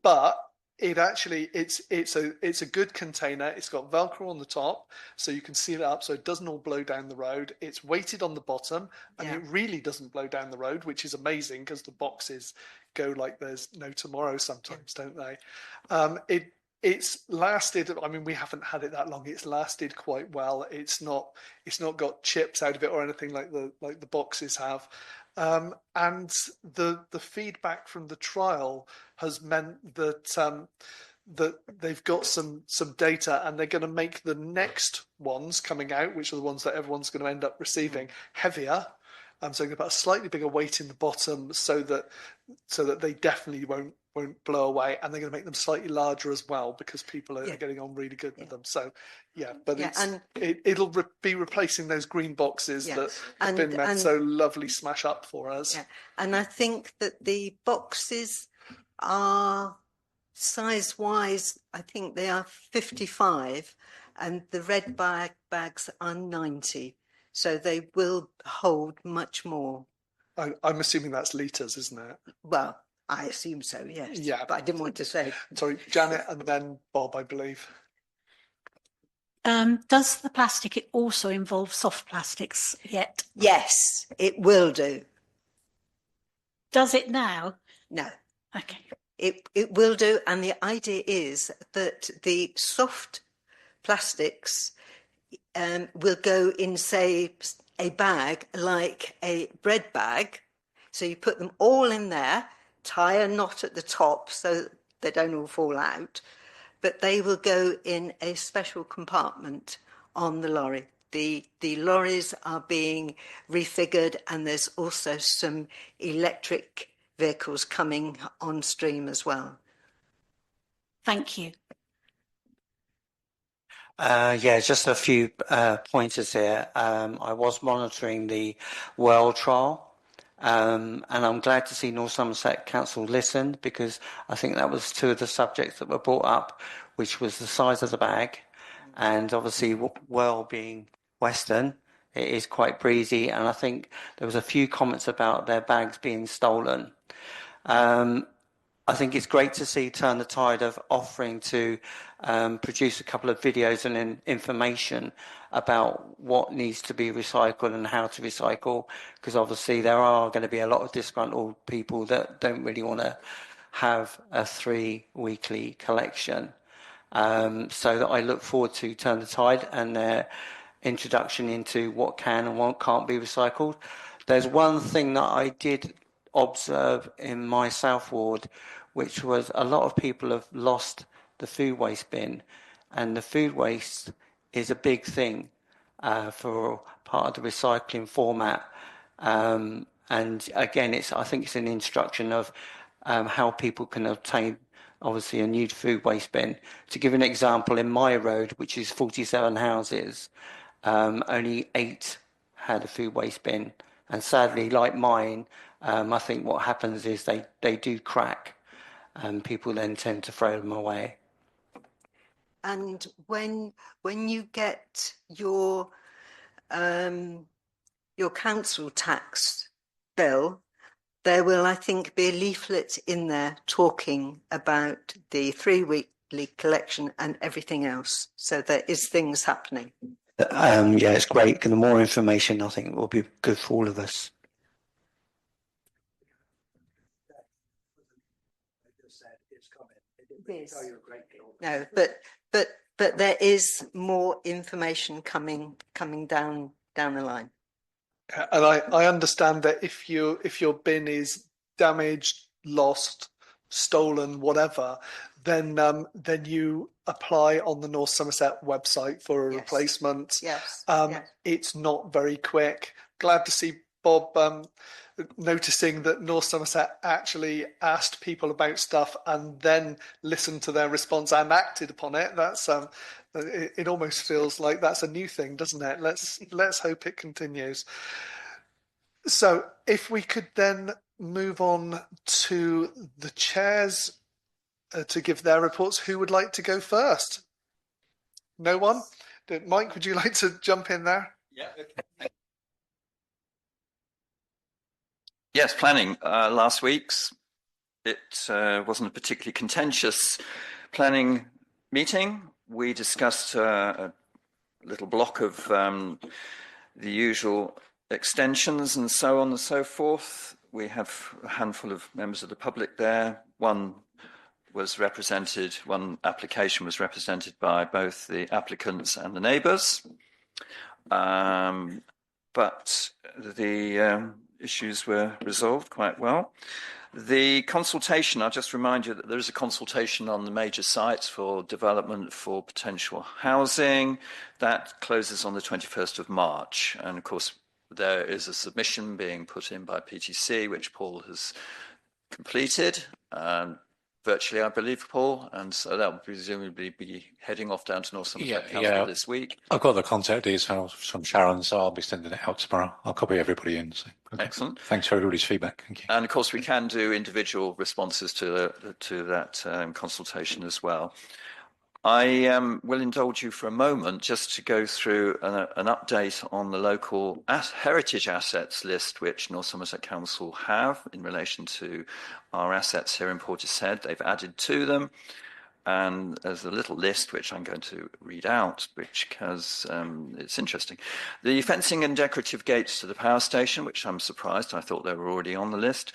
but it actually it's a good container. It's got Velcro on the top, so you can seal it up so it doesn't all blow down the road. It's weighted on the bottom, and it really doesn't blow down the road, which is amazing because the boxes go like there's no tomorrow sometimes, don't they? It's lasted. I mean, we haven't had it that long. It's lasted quite well. It's not got chips out of it or anything like the boxes have. And the feedback from the trial has meant that that they've got some data, and they're going to make the next ones coming out, which are the ones that everyone's going to end up receiving, heavier. So they're going to put a slightly bigger weight in the bottom, so that they definitely won't blow away, and they're going to make them slightly larger as well, because people are getting on really good with them. So it'll be replacing those green boxes that have been so lovely smash up for us. And I think that the boxes are size wise, I think they are 55, and the red bags are 90. So they will hold much more. I'm assuming that's litres, isn't it? Well, I assume so, yes. Yeah. But I didn't want to say. Sorry, Janet, and then Bob, I believe. Does the plastic also involve soft plastics yet? Yes, it will do. Does it now? No. Okay. It will do. And the idea is that the soft plastics will go in, say, a bag like a bread bag. So you put them all in there, tie a knot at the top so they don't all fall out, but they will go in a special compartment on the lorry. The lorries are being refigured, and there's also some electric vehicles coming on stream as well. Thank you. Just a few pointers here. I was monitoring the well trial, and I'm glad to see North Somerset Council listened, because I think that was two of the subjects that were brought up, which was the size of the bag, and obviously well being Western, it is quite breezy, and I think there was a few comments about their bags being stolen. I think it's great to see Turn the Tide of offering to produce a couple of videos and information about what needs to be recycled and how to recycle, because obviously there are going to be a lot of disgruntled people that don't really want to have a 3 weekly collection. So that I look forward to Turn the Tide and their introduction into what can and what can't be recycled. There's one thing that I did observe in my South Ward, which was a lot of people have lost the food waste bin, and the food waste is a big thing for part of the recycling format. And again, I think it's an instruction of how people can obtain obviously a new food waste bin. To give an example, in my road, which is 47 houses, only 8 had a food waste bin, and sadly, like mine, I think what happens is they do crack, and people then tend to throw them away. And when you get your council tax bill, there will, I think, be a leaflet in there talking about the 3 weekly collection and everything else. So there is things happening. It's great. And the more information, I think, will be good for all of us. No, but there is more information coming down the line. And I understand that if your bin is damaged, lost, stolen, whatever, then you apply on the North Somerset website for a replacement. Yes. It's not very quick. Glad to see Bob noticing that North Somerset actually asked people about stuff and then listened to their response and acted upon it. That's it almost feels like that's a new thing, doesn't it? Let's hope it continues. So if we could then move on to the chairs to give their reports. Who would like to go first? No one? Mike, would you like to jump in there? Yeah. Okay. Yes, planning. Last week's, it wasn't a particularly contentious planning meeting. We discussed a little block of the usual extensions and so on and so forth. We have a handful of members of the public there. One application was represented by both the applicants and the neighbours. But the issues were resolved quite well. The consultation, I'll just remind you that there is a consultation on the major sites for development for potential housing. That closes on the 21st of March. And of course, there is a submission being put in by PTC, which Paul has completed, virtually, I believe, Paul. And so that will presumably be heading off down to North Somerset Council this week. I've got the contact details from Sharon, so I'll be sending it out tomorrow. I'll copy everybody in. So. Okay. Excellent. Thanks for everybody's feedback. Thank you. And of course, we can do individual responses to that consultation as well. I will indulge you for a moment just to go through an update on the local heritage assets list, which North Somerset Council have in relation to our assets here in Portishead. They've added to them. And there's a little list which I'm going to read out, because it's interesting. The fencing and decorative gates to the power station, which I'm surprised, I thought they were already on the list.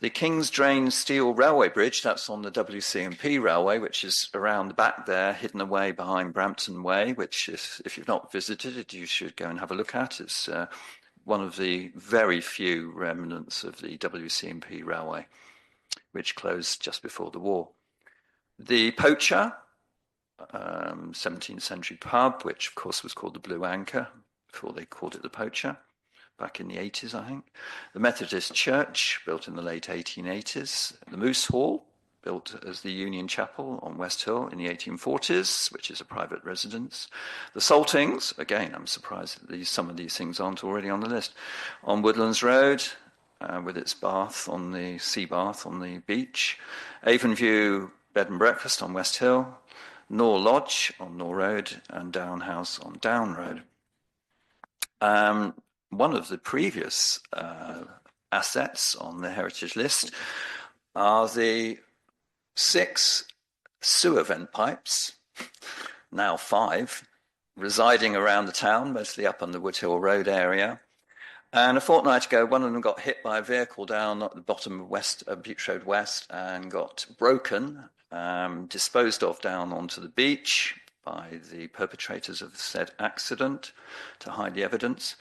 The King's Drain Steel Railway Bridge, that's on the WCMP railway, which is around the back there, hidden away behind Brampton Way, which if you've not visited it, you should go and have a look at. It's one of the very few remnants of the WCMP railway, which closed just before the war. The Poacher, 17th century pub, which of course was called the Blue Anchor before they called it the Poacher, back in the 80s, I think. The Methodist Church, built in the late 1880s. The Moose Hall, built as the Union Chapel on West Hill in the 1840s, which is a private residence. The Saltings, again, I'm surprised that some of these things aren't already on the list. On Woodlands Road, with its bath on the sea bath on the beach. Avonview Bed and Breakfast on West Hill, Nor Lodge on Nor Road, and Down House on Down Road. One of the previous assets on the heritage list are the 6 sewer vent pipes, now 5, residing around the town, mostly up on the Woodhill Road area. And a fortnight ago, one of them got hit by a vehicle down at the bottom of Beach Road West and got broken, disposed of down onto the beach by the perpetrators of the said accident to hide the evidence.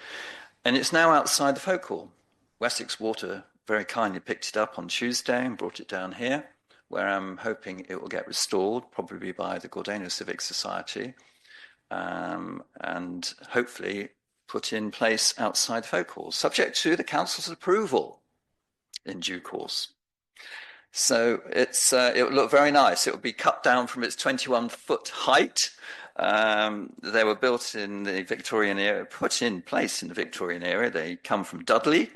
And it's now outside the folk hall. Wessex Water very kindly picked it up on Tuesday and brought it down here, where I'm hoping it will get restored, probably by the Gordano Civic Society, and hopefully put in place outside folk hall, subject to the council's approval in due course. So it will look very nice. It will be cut down from its 21-foot height. They were built in the Victorian era, put in place in the Victorian era. They come from Dudley,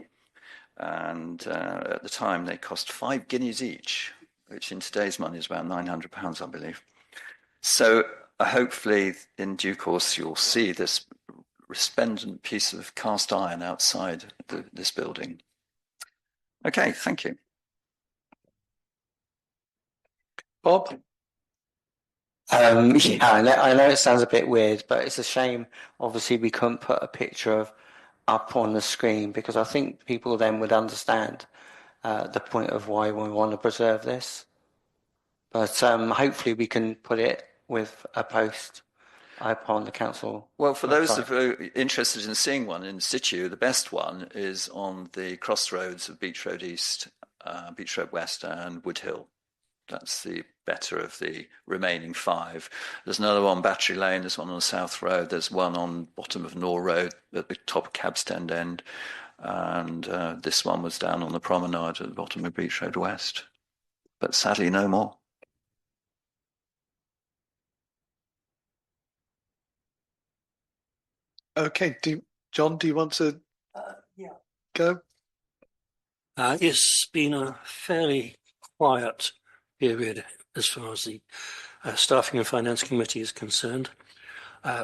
and at the time they cost 5 guineas each, which in today's money is about £900, I believe. So hopefully in due course you'll see this resplendent piece of cast iron outside this building. Okay, thank you. Bob? Yeah, I know it sounds a bit weird, but it's a shame. Obviously, we couldn't put a picture up on the screen, because I think people then would understand the point of why we want to preserve this. But hopefully we can put it with a post upon the council. Well, for those who are interested in seeing one in situ, the best one is on the crossroads of Beach Road East, Beach Road West and Woodhill. That's the better of the remaining 5. There's another one, Battery Lane. There's one on the South Road. There's one on bottom of Nor Road at the top of Cabstand end. And this one was down on the promenade at the bottom of Beach Road West. But sadly, no more. Okay, John, do you want to go? It's been a fairly quiet period as far as the Staffing and Finance Committee is concerned.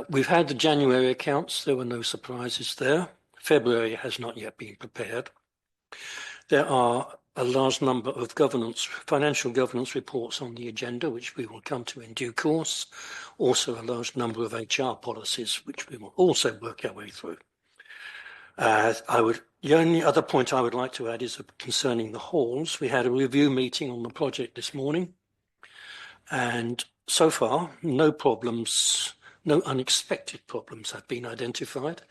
We've had the January accounts. There were no surprises there. February has not yet been prepared. There are a large number of financial governance reports on the agenda, which we will come to in due course. Also a large number of HR policies, which we will also work our way through. The only other point I would like to add is concerning the halls. We had a review meeting on the project this morning, and so far, no problems, no unexpected problems have been identified.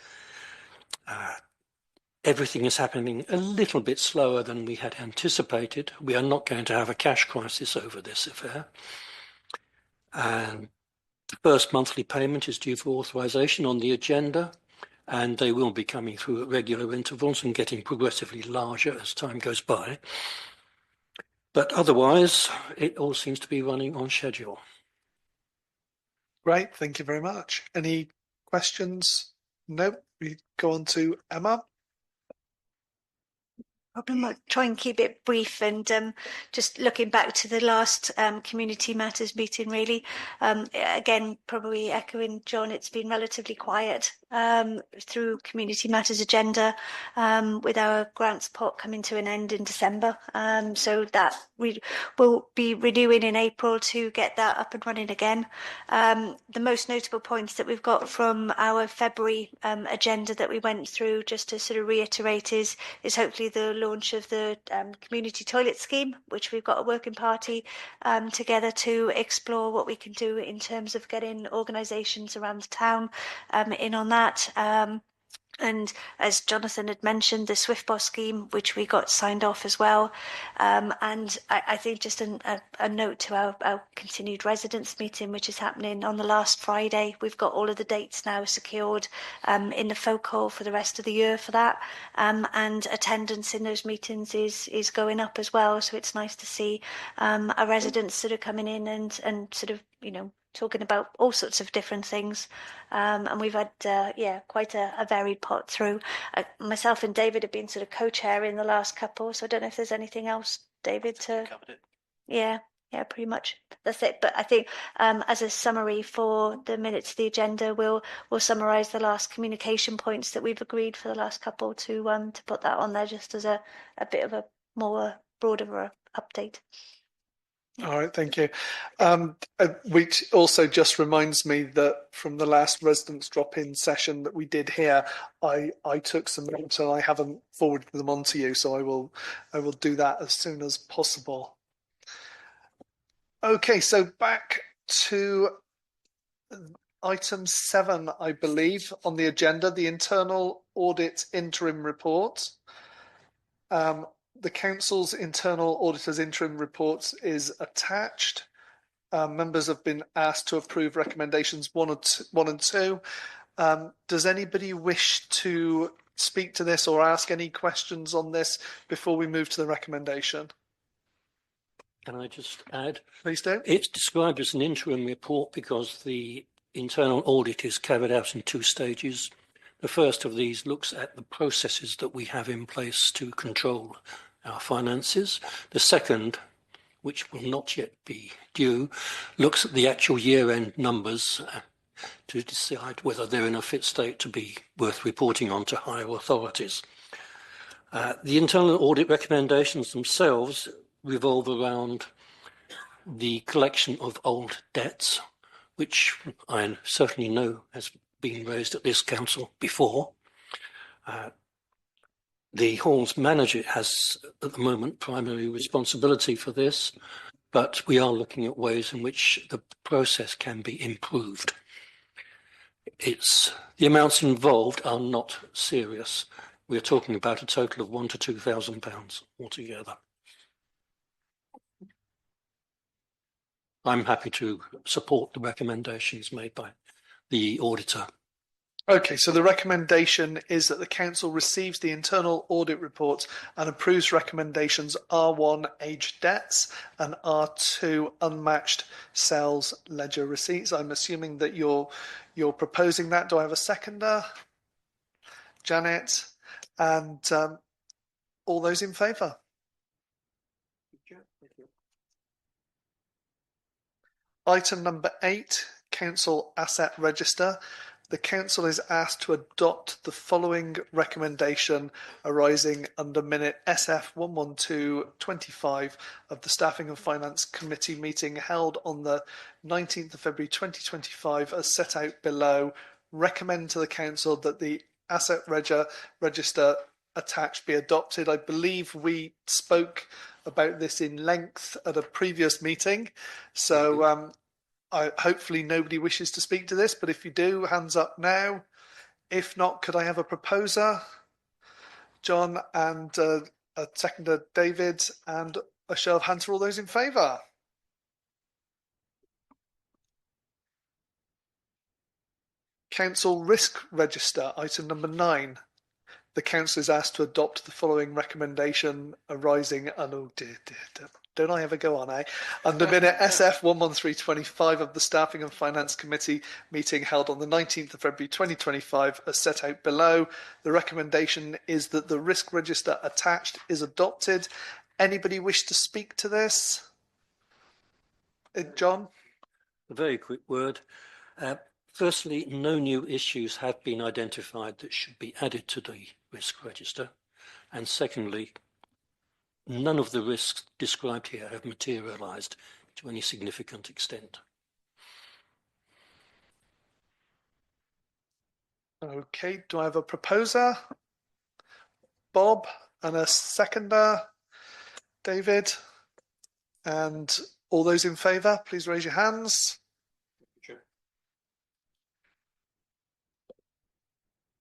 everything is happening a little bit slower than we had anticipated. We are not going to have a cash crisis over this affair. And the first monthly payment is due for authorisation on the agenda, and they will be coming through at regular intervals and getting progressively larger as time goes by. But otherwise, it all seems to be running on schedule. Great, thank you very much. Any questions? Nope. We go on to Emma. I'll try and keep it brief, and just looking back to the last community matters meeting, really, again, probably echoing John, it's been relatively quiet through community matters agenda, with our grants pot coming to an end in December, so that we will be renewing in April to get that up and running again. The most notable points that we've got from our February agenda that we went through, just to sort of reiterate, is hopefully the launch of the community toilet scheme, which we've got a working party together to explore what we can do in terms of getting organisations around the town in on that. And as Jonathan had mentioned, the SwiftBoss scheme, which we got signed off as well. And I think just a note to our continued residents meeting, which is happening on the last Friday. We've got all of the dates now secured in the folk hall for the rest of the year for that. And attendance in those meetings is going up as well. So it's nice to see our residents sort of coming in and sort of, talking about all sorts of different things, and we've had quite a varied pot through. Myself and David have been sort of co-chairing the last couple, so I don't know if there's anything else, David, to covered it. Yeah, pretty much that's it. But I think as a summary for the minutes of the agenda, we'll summarise the last communication points that we've agreed for the last couple to put that on there, just as a bit of a more broader update. All right, thank you. Which also just reminds me that from the last residents drop-in session that we did here, I took some notes and I haven't forwarded them on to you, so I will do that as soon as possible. Okay, so back to item 7, I believe, on the agenda, the internal audit interim report. The council's internal auditor's interim reports is attached. Members have been asked to approve recommendations 1 and 2. Does anybody wish to speak to this or ask any questions on this before we move to the recommendation? Can I just add? Please do. It's described as an interim report because the internal audit is carried out in 2 stages. The first of these looks at the processes that we have in place to control our finances. The second, which will not yet be due, looks at the actual year-end numbers to decide whether they're in a fit state to be worth reporting on to higher authorities. The internal audit recommendations themselves revolve around the collection of old debts, which I certainly know has been raised at this council before. The Hall's manager has, at the moment, primary responsibility for this, but we are looking at ways in which the process can be improved. The amounts involved are not serious. We're talking about a total of £1,000 to £2,000 altogether. I'm happy to support the recommendations made by the auditor. Okay, so the recommendation is that the council receives the internal audit reports and approves recommendations R1 aged debts and R2 unmatched sales ledger receipts. I'm assuming that you're proposing that. Do I have a seconder? Janet, and all those in favour? Item number 8, Council Asset Register. The Council is asked to adopt the following recommendation arising under minute SF 11225 of the Staffing and Finance Committee meeting held on the 19th of February 2025 as set out below. Recommend to the Council that the Asset Register attached be adopted. I believe we spoke about this in length at a previous meeting, so hopefully nobody wishes to speak to this, but if you do, hands up now. If not, could I have a proposer John, and a seconder, David, and a show of hands for all those in favour. Council Risk Register, item number 9. The council is asked to adopt the following recommendation arising, don't I ever go on, eh? Under minute SF 11325 of the Staffing and Finance Committee meeting held on the 19th of February 2025 as set out below. The recommendation is that the risk register attached is adopted. Anybody wish to speak to this? John? A very quick word. Firstly, no new issues have been identified that should be added to the risk register. And secondly, none of the risks described here have materialised to any significant extent. Okay, do I have a proposer? Bob, and a seconder? David? And all those in favour, please raise your hands.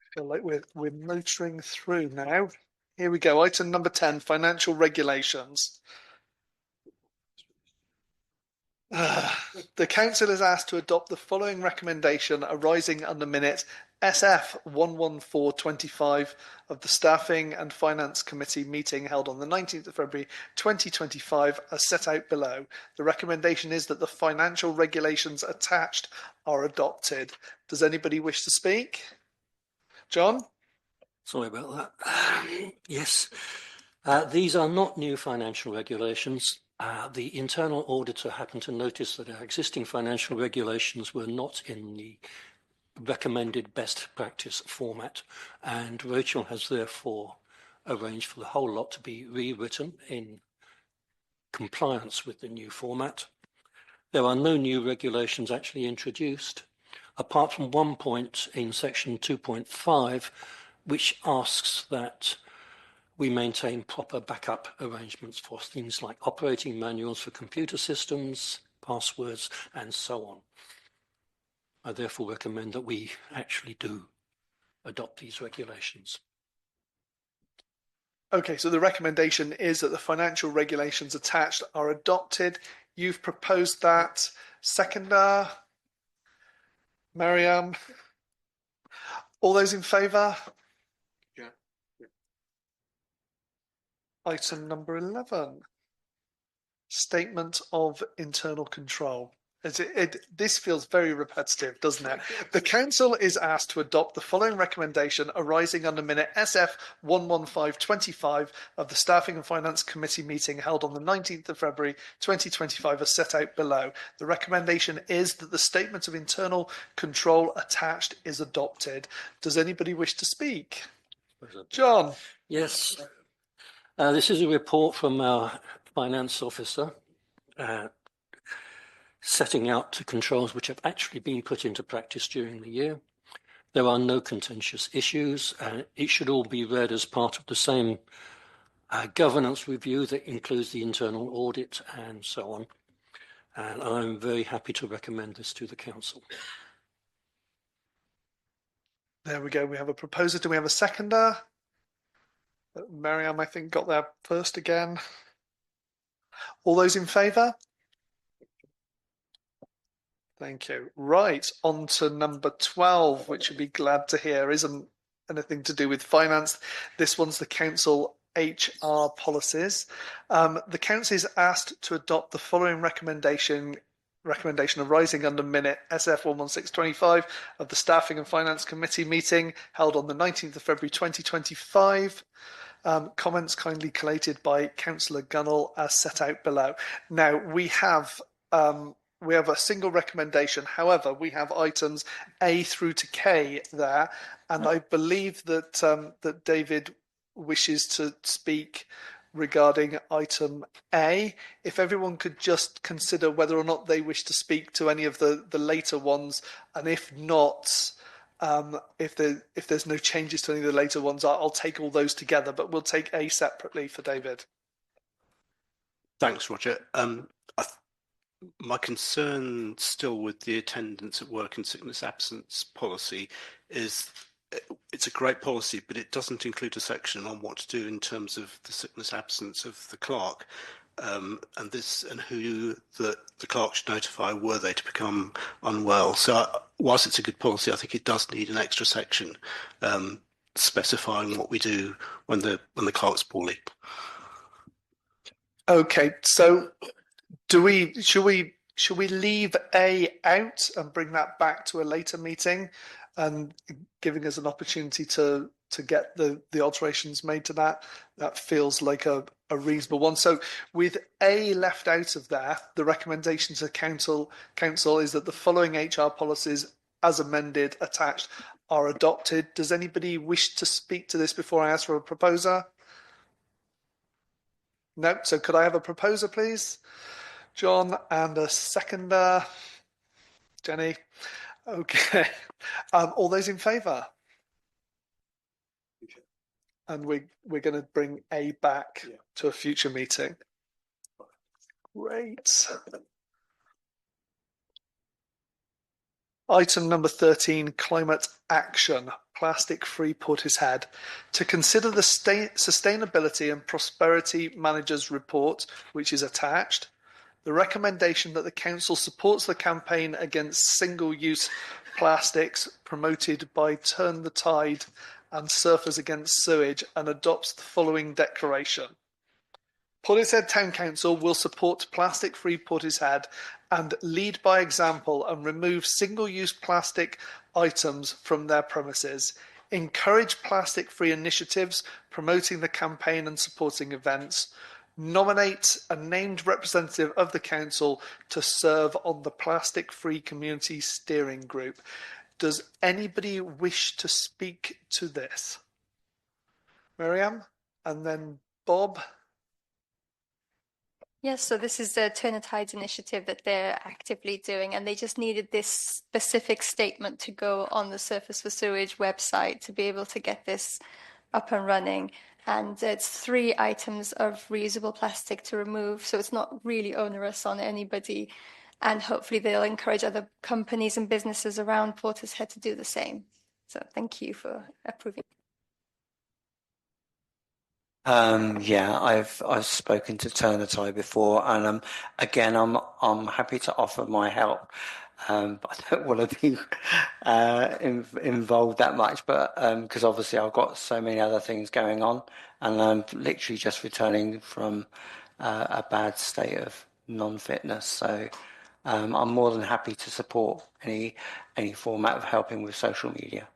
I feel like we're motoring through now. Here we go. Item number 10, financial regulations. The council is asked to adopt the following recommendation arising under minute SF 11425 of the Staffing and Finance Committee meeting held on the 19th of February 2025 as set out below. The recommendation is that the financial regulations attached are adopted. Does anybody wish to speak? John? Sorry about that. Yes, these are not new financial regulations. The internal auditor happened to notice that our existing financial regulations were not in the recommended best practice format, and Rachel has therefore arranged for the whole lot to be rewritten in compliance with the new format. There are no new regulations actually introduced, apart from one point in section 2.5, which asks that we maintain proper backup arrangements for things like operating manuals for computer systems, passwords, and so on. I therefore recommend that we actually do adopt these regulations. Okay, so the recommendation is that the financial regulations attached are adopted. You've proposed that. Seconder? Mariam? All those in favour? Yeah. Item number 11. Statement of internal control. This feels very repetitive, doesn't it? The council is asked to adopt the following recommendation arising under minute SF 11525 of the Staffing and Finance Committee meeting held on the 19th of February 2025 as set out below. The recommendation is that the statement of internal control attached is adopted. Does anybody wish to speak? John? Yes. This is a report from our finance officer setting out the controls which have actually been put into practice during the year. There are no contentious issues. It should all be read as part of the same governance review that includes the internal audit and so on. And I'm very happy to recommend this to the council. There we go. We have a proposer. Do we have a seconder? Mariam, I think, got there first again. All those in favour? Thank you. Right, on to number 12, which you'll be glad to hear isn't anything to do with finance. This one's the council HR policies. The council is asked to adopt the following recommendation arising under minute SF 11625 of the Staffing and Finance Committee meeting held on the 19th of February 2025. Comments kindly collated by Councillor Gunnell as set out below. Now, we have a single recommendation. However, we have items A through to K there, and I believe that that David wishes to speak regarding item A. If everyone could just consider whether or not they wish to speak to any of the later ones, and if not, if there's no changes to any of the later ones, I'll take all those together, but we'll take A separately for David. Thanks, Roger. My concern still with the attendance at work and sickness absence policy is it's a great policy, but it doesn't include a section on what to do in terms of the sickness absence of the clerk, and who the clerk should notify were they to become unwell. So whilst it's a good policy, I think it does need an extra section specifying what we do when the clerk's poorly. Okay, so should we leave A out and bring that back to a later meeting, and giving us an opportunity to get the alterations made to that? That feels like a reasonable one. So with A left out of there, the recommendation to council is that the following HR policies as amended attached are adopted. Does anybody wish to speak to this before I ask for a proposer? No. So could I have a proposer, please? John, and a seconder. Jenny. Okay. All those in favour? And we're going to bring A back to a future meeting. Great. Item number 13, climate action, plastic-free Portishead. To consider the Sustainability and Prosperity Managers report, which is attached, the recommendation that the council supports the campaign against single-use plastics promoted by Turn the Tide and Surfers Against Sewage, and adopts the following declaration. Portishead Town Council will support plastic-free Portishead and lead by example and remove single-use plastic items from their premises. Encourage plastic-free initiatives, promoting the campaign and supporting events. Nominate a named representative of the council to serve on the Plastic-Free Community Steering Group. Does anybody wish to speak to this? Miriam, and then Bob. Yes, so this is the Turn the Tides initiative that they're actively doing, and they just needed this specific statement to go on the Surface for Sewage website to be able to get this up and running. And it's 3 items of reusable plastic to remove, so it's not really onerous on anybody. And hopefully they'll encourage other companies and businesses around Portishead to do the same. So thank you for approving. Yeah, I've spoken to Turn the Tide before, and again, I'm happy to offer my help. But I don't want to be involved that much, but because obviously I've got so many other things going on, and I'm literally just returning from a bad state of non-fitness. So I'm more than happy to support any format of helping with social media.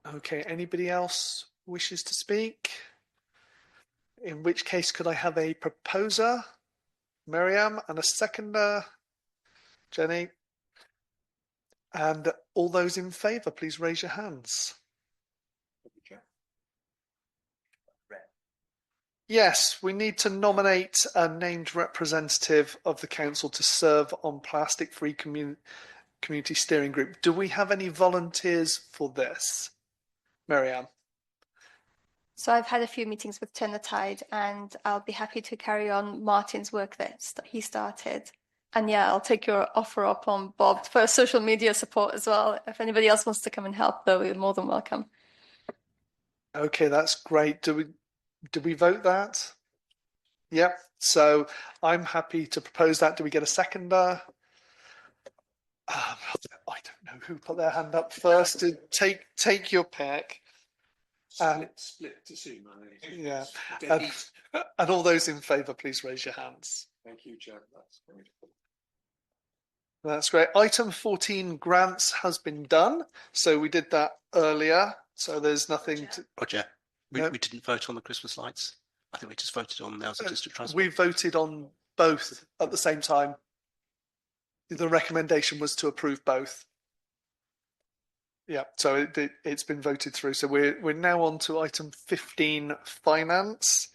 Okay, anybody else wishes to speak? In which case, could I have a proposer? Miriam, and a seconder? Jenny? And all those in favour, please raise your hands. Yes, we need to nominate a named representative of the council to serve on Plastic-Free Community Steering Group. Do we have any volunteers for this? Miriam? So I've had a few meetings with Turn the Tide, and I'll be happy to carry on Martin's work that he started. And yeah, I'll take your offer up on Bob for social media support as well. If anybody else wants to come and help, though, you're more than welcome. Okay, that's great. Do we vote that? Yep. So I'm happy to propose that. Do we get a seconder? I don't know who put their hand up first. Take your pick. Split to see, yeah. And all those in favour, please raise your hands. Thank you, Chair. That's great. That's great. Item 14, grants, has been done. So we did that earlier. So there's nothing to... Roger, we didn't vote on the Christmas lights. I think we just voted on Nailsea District Transport. We voted on both at the same time. The recommendation was to approve both. Yeah, so it's been voted through. So we're now on to item 15, finance.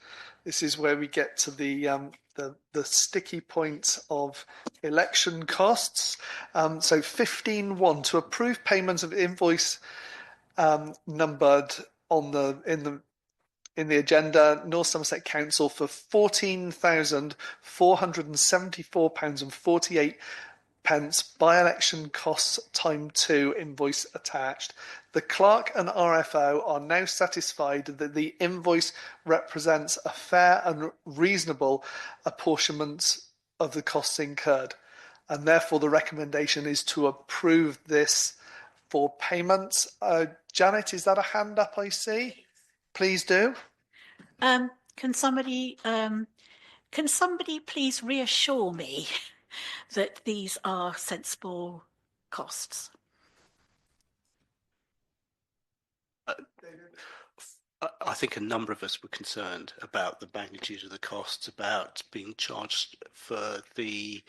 This is where we get to the sticky point of election costs. So 15.1, to approve payment of invoice numbered in the agenda, North Somerset Council for £14,474.48 pence by-election costs ×2 invoice attached. The clerk and RFO are now satisfied that the invoice represents a fair and reasonable apportionment of the costs incurred, and therefore the recommendation is to approve this for payment. Janet, is that a hand up I see? Please do. Can somebody please reassure me that these are sensible costs? I think a number of us were concerned about the magnitude of the costs, about being charged for the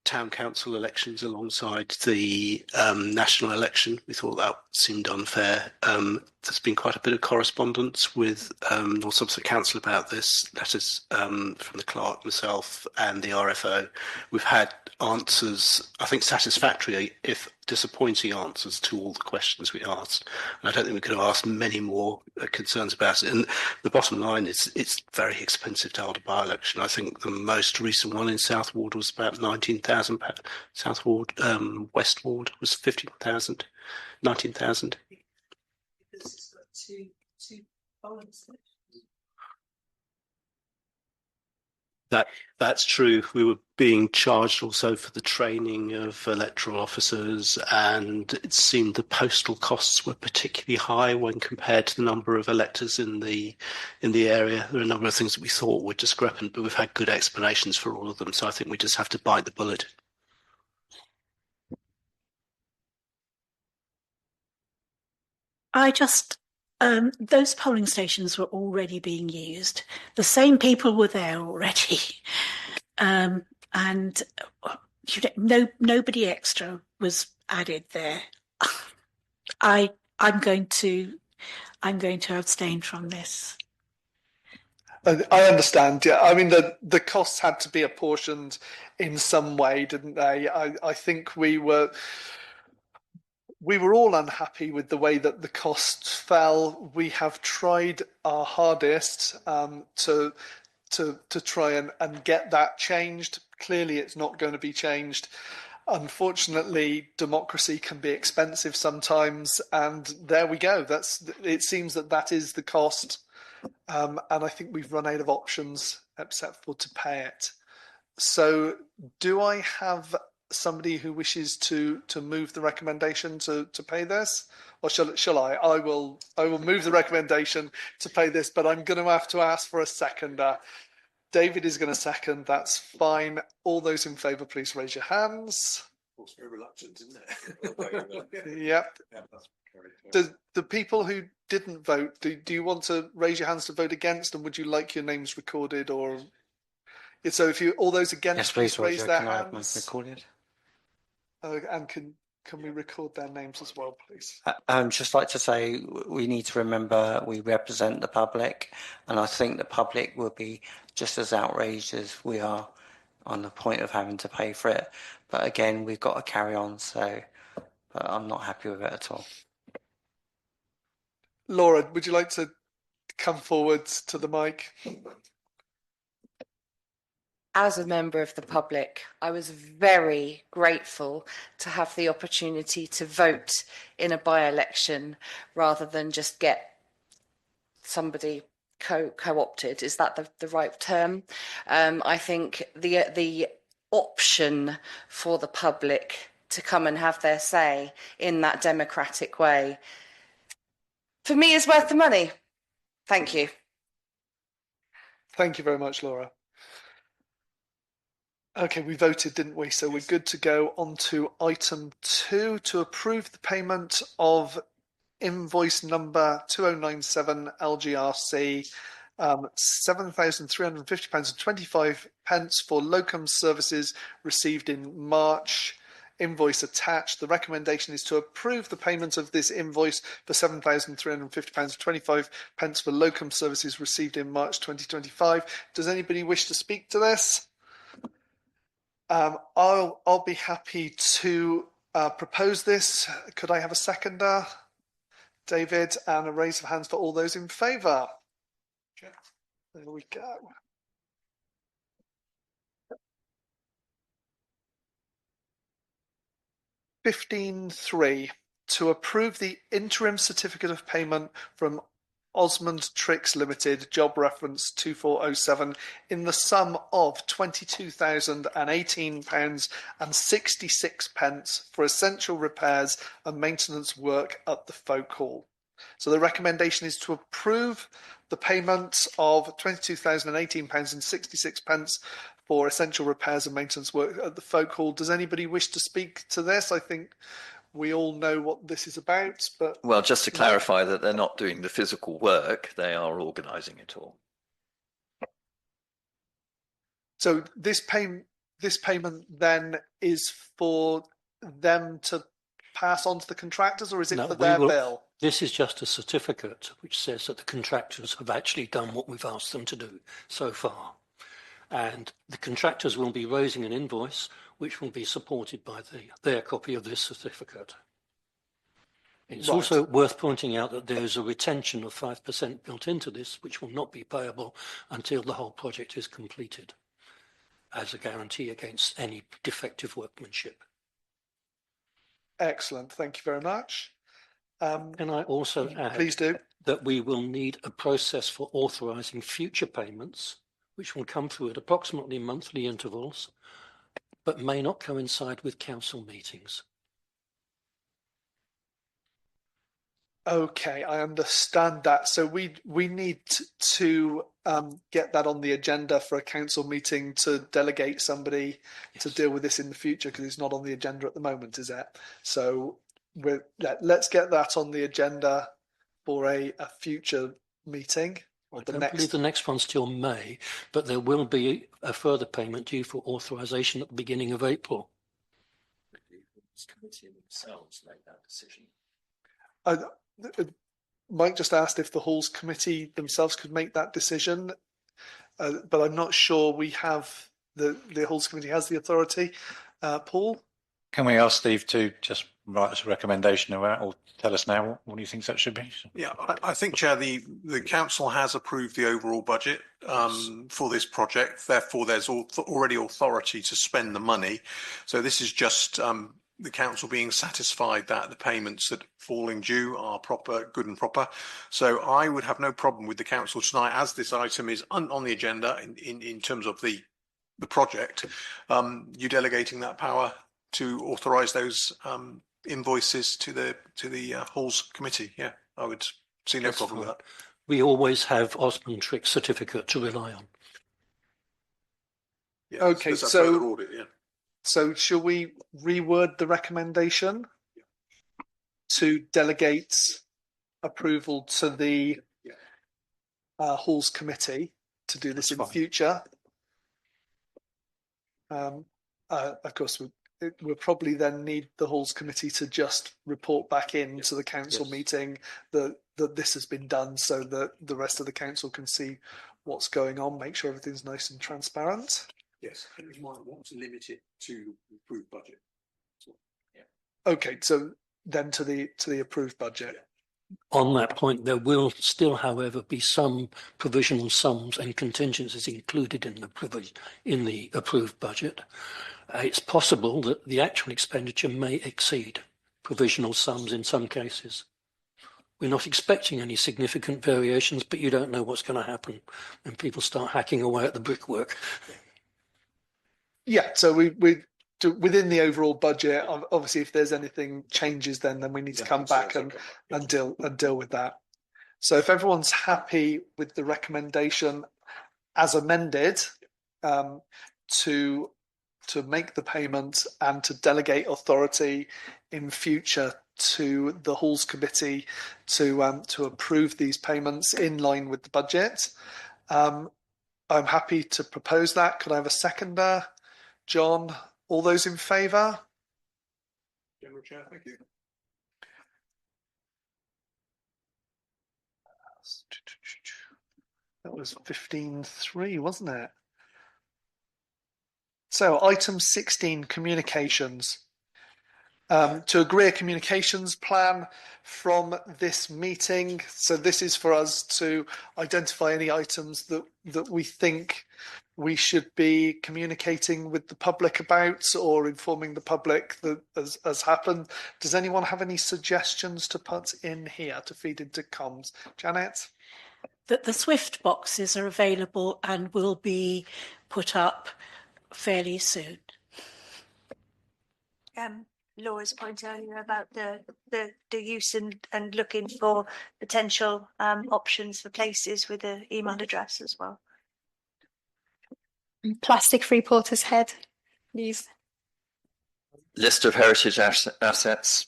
town council elections alongside the national election. We thought that seemed unfair. There's been quite a bit of correspondence with North Somerset Council about this, letters from the clerk, myself and the RFO. We've had answers, I think satisfactory, if disappointing answers to all the questions we asked. And I don't think we could have asked many more concerns about it. And the bottom line is it's very expensive to hold a by-election. I think the most recent one in South Ward was about £19,000. South Ward, West Ward was 15,000, 19,000. Because it's got two polling stations. That's true. We were being charged also for the training of electoral officers, and it seemed the postal costs were particularly high when compared to the number of electors in the area. There are a number of things that we thought were discrepant, but we've had good explanations for all of them. So I think we just have to bite the bullet. Those polling stations were already being used. The same people were there already. And nobody extra was added there. I'm going to abstain from this. I understand. Yeah, I mean the costs had to be apportioned in some way, didn't they? I think we were all unhappy with the way that the costs fell. We have tried our hardest to try and get that changed. Clearly, it's not going to be changed. Unfortunately, democracy can be expensive sometimes, and there we go. It seems that is the cost, and I think we've run out of options except for to pay it. So, do I have somebody who wishes to move the recommendation to pay this, or shall I? I will move the recommendation to pay this, but I'm going to have to ask for a seconder. David is going to second. That's fine. All those in favour, please raise your hands. It's very reluctant, isn't it? Yep. The people who didn't vote, do you want to raise your hands to vote against, and would you like your names recorded? Or so if you all those against, yes, please raise their can I have hands. mine recorded? And can we record their names as well, please? Just like to say, we need to remember we represent the public, and I think the public will be just as outraged as we are on the point of having to pay for it. But again, we've got to carry on, so but I'm not happy with it at all. Laura, would you like to come forward to the mic? As a member of the public, I was very grateful to have the opportunity to vote in a by-election rather than just get somebody co-opted. Is that the right term? I think the option for the public to come and have their say in that democratic way, for me, is worth the money. Thank you. Thank you very much, Laura. Okay, we voted, didn't we? So we're good to go on to item 2 to approve the payment of invoice number 2097 LGRC, £7,350.25 for locum services received in March. Invoice attached. The recommendation is to approve the payment of this invoice for £7,350.25 for locum services received in March 2025. Does anybody wish to speak to this? I'll be happy to propose this. Could I have a seconder? David, and a raise of hands for all those in favour. There we go. 15.3 to approve the interim certificate of payment from Osmond Tricks Limited, job reference 2407, in the sum of £22,018.66 for essential repairs and maintenance work at the Folk Hall. So the recommendation is to approve the payment of £22,018.66 for essential repairs and maintenance work at the Folk Hall. Does anybody wish to speak to this? I think we all know what this is about, but... Well, just to clarify that they're not doing the physical work, they are organising it all. So this payment then is for them to pass on to the contractors, or is it for their bill? This is just a certificate which says that the contractors have actually done what we've asked them to do so far. And the contractors will be raising an invoice which will be supported by their copy of this certificate. It's also worth pointing out that there is a retention of 5% built into this, which will not be payable until the whole project is completed, as a guarantee against any defective workmanship. Excellent, thank you very much. Can I also add, please do, that we will need a process for authorising future payments, which will come through at approximately monthly intervals, but may not coincide with council meetings. Okay, I understand that. So we need to get that on the agenda for a council meeting to delegate somebody to deal with this in the future, because it's not on the agenda at the moment, is it? So let's get that on the agenda for a future meeting. I don't believe the next one's till May, but there will be a further payment due for authorisation at the beginning of April. The committee themselves make that decision. Mike just asked if the Halls Committee themselves could make that decision, but I'm not sure we have the Halls Committee has the authority. Paul? Can we ask Steve to just write us a recommendation about, or tell us now what he thinks that should be? Yeah, I think, Chair, the council has approved the overall budget for this project. Therefore, there's already authority to spend the money. So this is just the council being satisfied that the payments that falling due are proper, good and proper. So I would have no problem with the council tonight, as this item is on the agenda in terms of the project, you delegating that power to authorise those invoices to the Halls Committee. Yeah, I would see no problem with that. We always have Osmond Trick certificate to rely on. Yeah, okay, so audit, yeah. So shall we reword the recommendation to delegate approval to the Halls Committee to do this in future? Of course, we'll probably then need the Halls Committee to just report back in to the council meeting that this has been done, so that the rest of the council can see what's going on, make sure everything's nice and transparent. Yes, and we might want to limit it to approved budget. So, yeah. Okay, so then to the approved budget. On that point, there will still, however, be some provisional sums and contingencies included in the approved budget. It's possible that the actual expenditure may exceed provisional sums in some cases. We're not expecting any significant variations, but you don't know what's going to happen when people start hacking away at the brickwork. Yeah, so we do, within the overall budget, obviously if there's anything changes, then we need to come back and deal with that. So if everyone's happy with the recommendation as amended, to make the payment and to delegate authority in future to the Halls Committee to approve these payments in line with the budget, I'm happy to propose that. Could I have a seconder? John, all those in favour? General Chair, thank you. That was 15.3, wasn't it? So item 16, communications. to agree a communications plan from this meeting. So this is for us to identify any items that we think we should be communicating with the public about or informing the public that has happened. Does anyone have any suggestions to put in here to feed into comms? Janet? That the Swift boxes are available and will be put up fairly soon. Laura's point earlier about the use and looking for potential options for places with an email address as well. Plastic-free Portishead, please. List of heritage assets.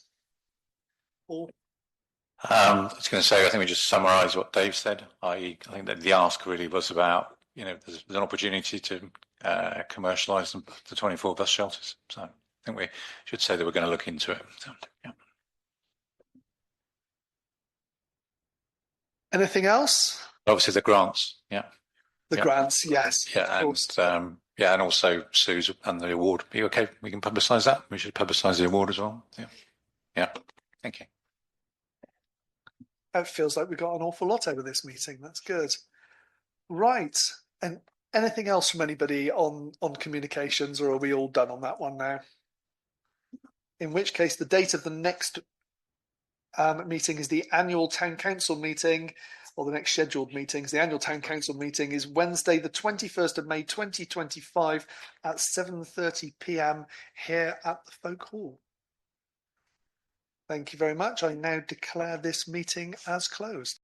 I was going to say, I think we just summarise what Dave said, i.e. I think that the ask really was about, there's an opportunity to commercialise the 24 bus shelters. So I think we should say that we're going to look into it. So, yeah. Anything else? Obviously the grants, yeah. The grants, yes. Yeah, and also Sue's and the award. Are you okay? We can publicise that. We should publicise the award as well. Yeah. Yeah. Thank you. It feels like we got an awful lot out of this meeting. That's good. Right. And anything else from anybody on communications, or are we all done on that one now? In which case, the date of the next meeting is the annual town council meeting, or the next scheduled meetings. The annual town council meeting is Wednesday, the 21st of May, 2025 at 7:30 p.m. here at the Folk Hall. Thank you very much. I now declare this meeting as closed.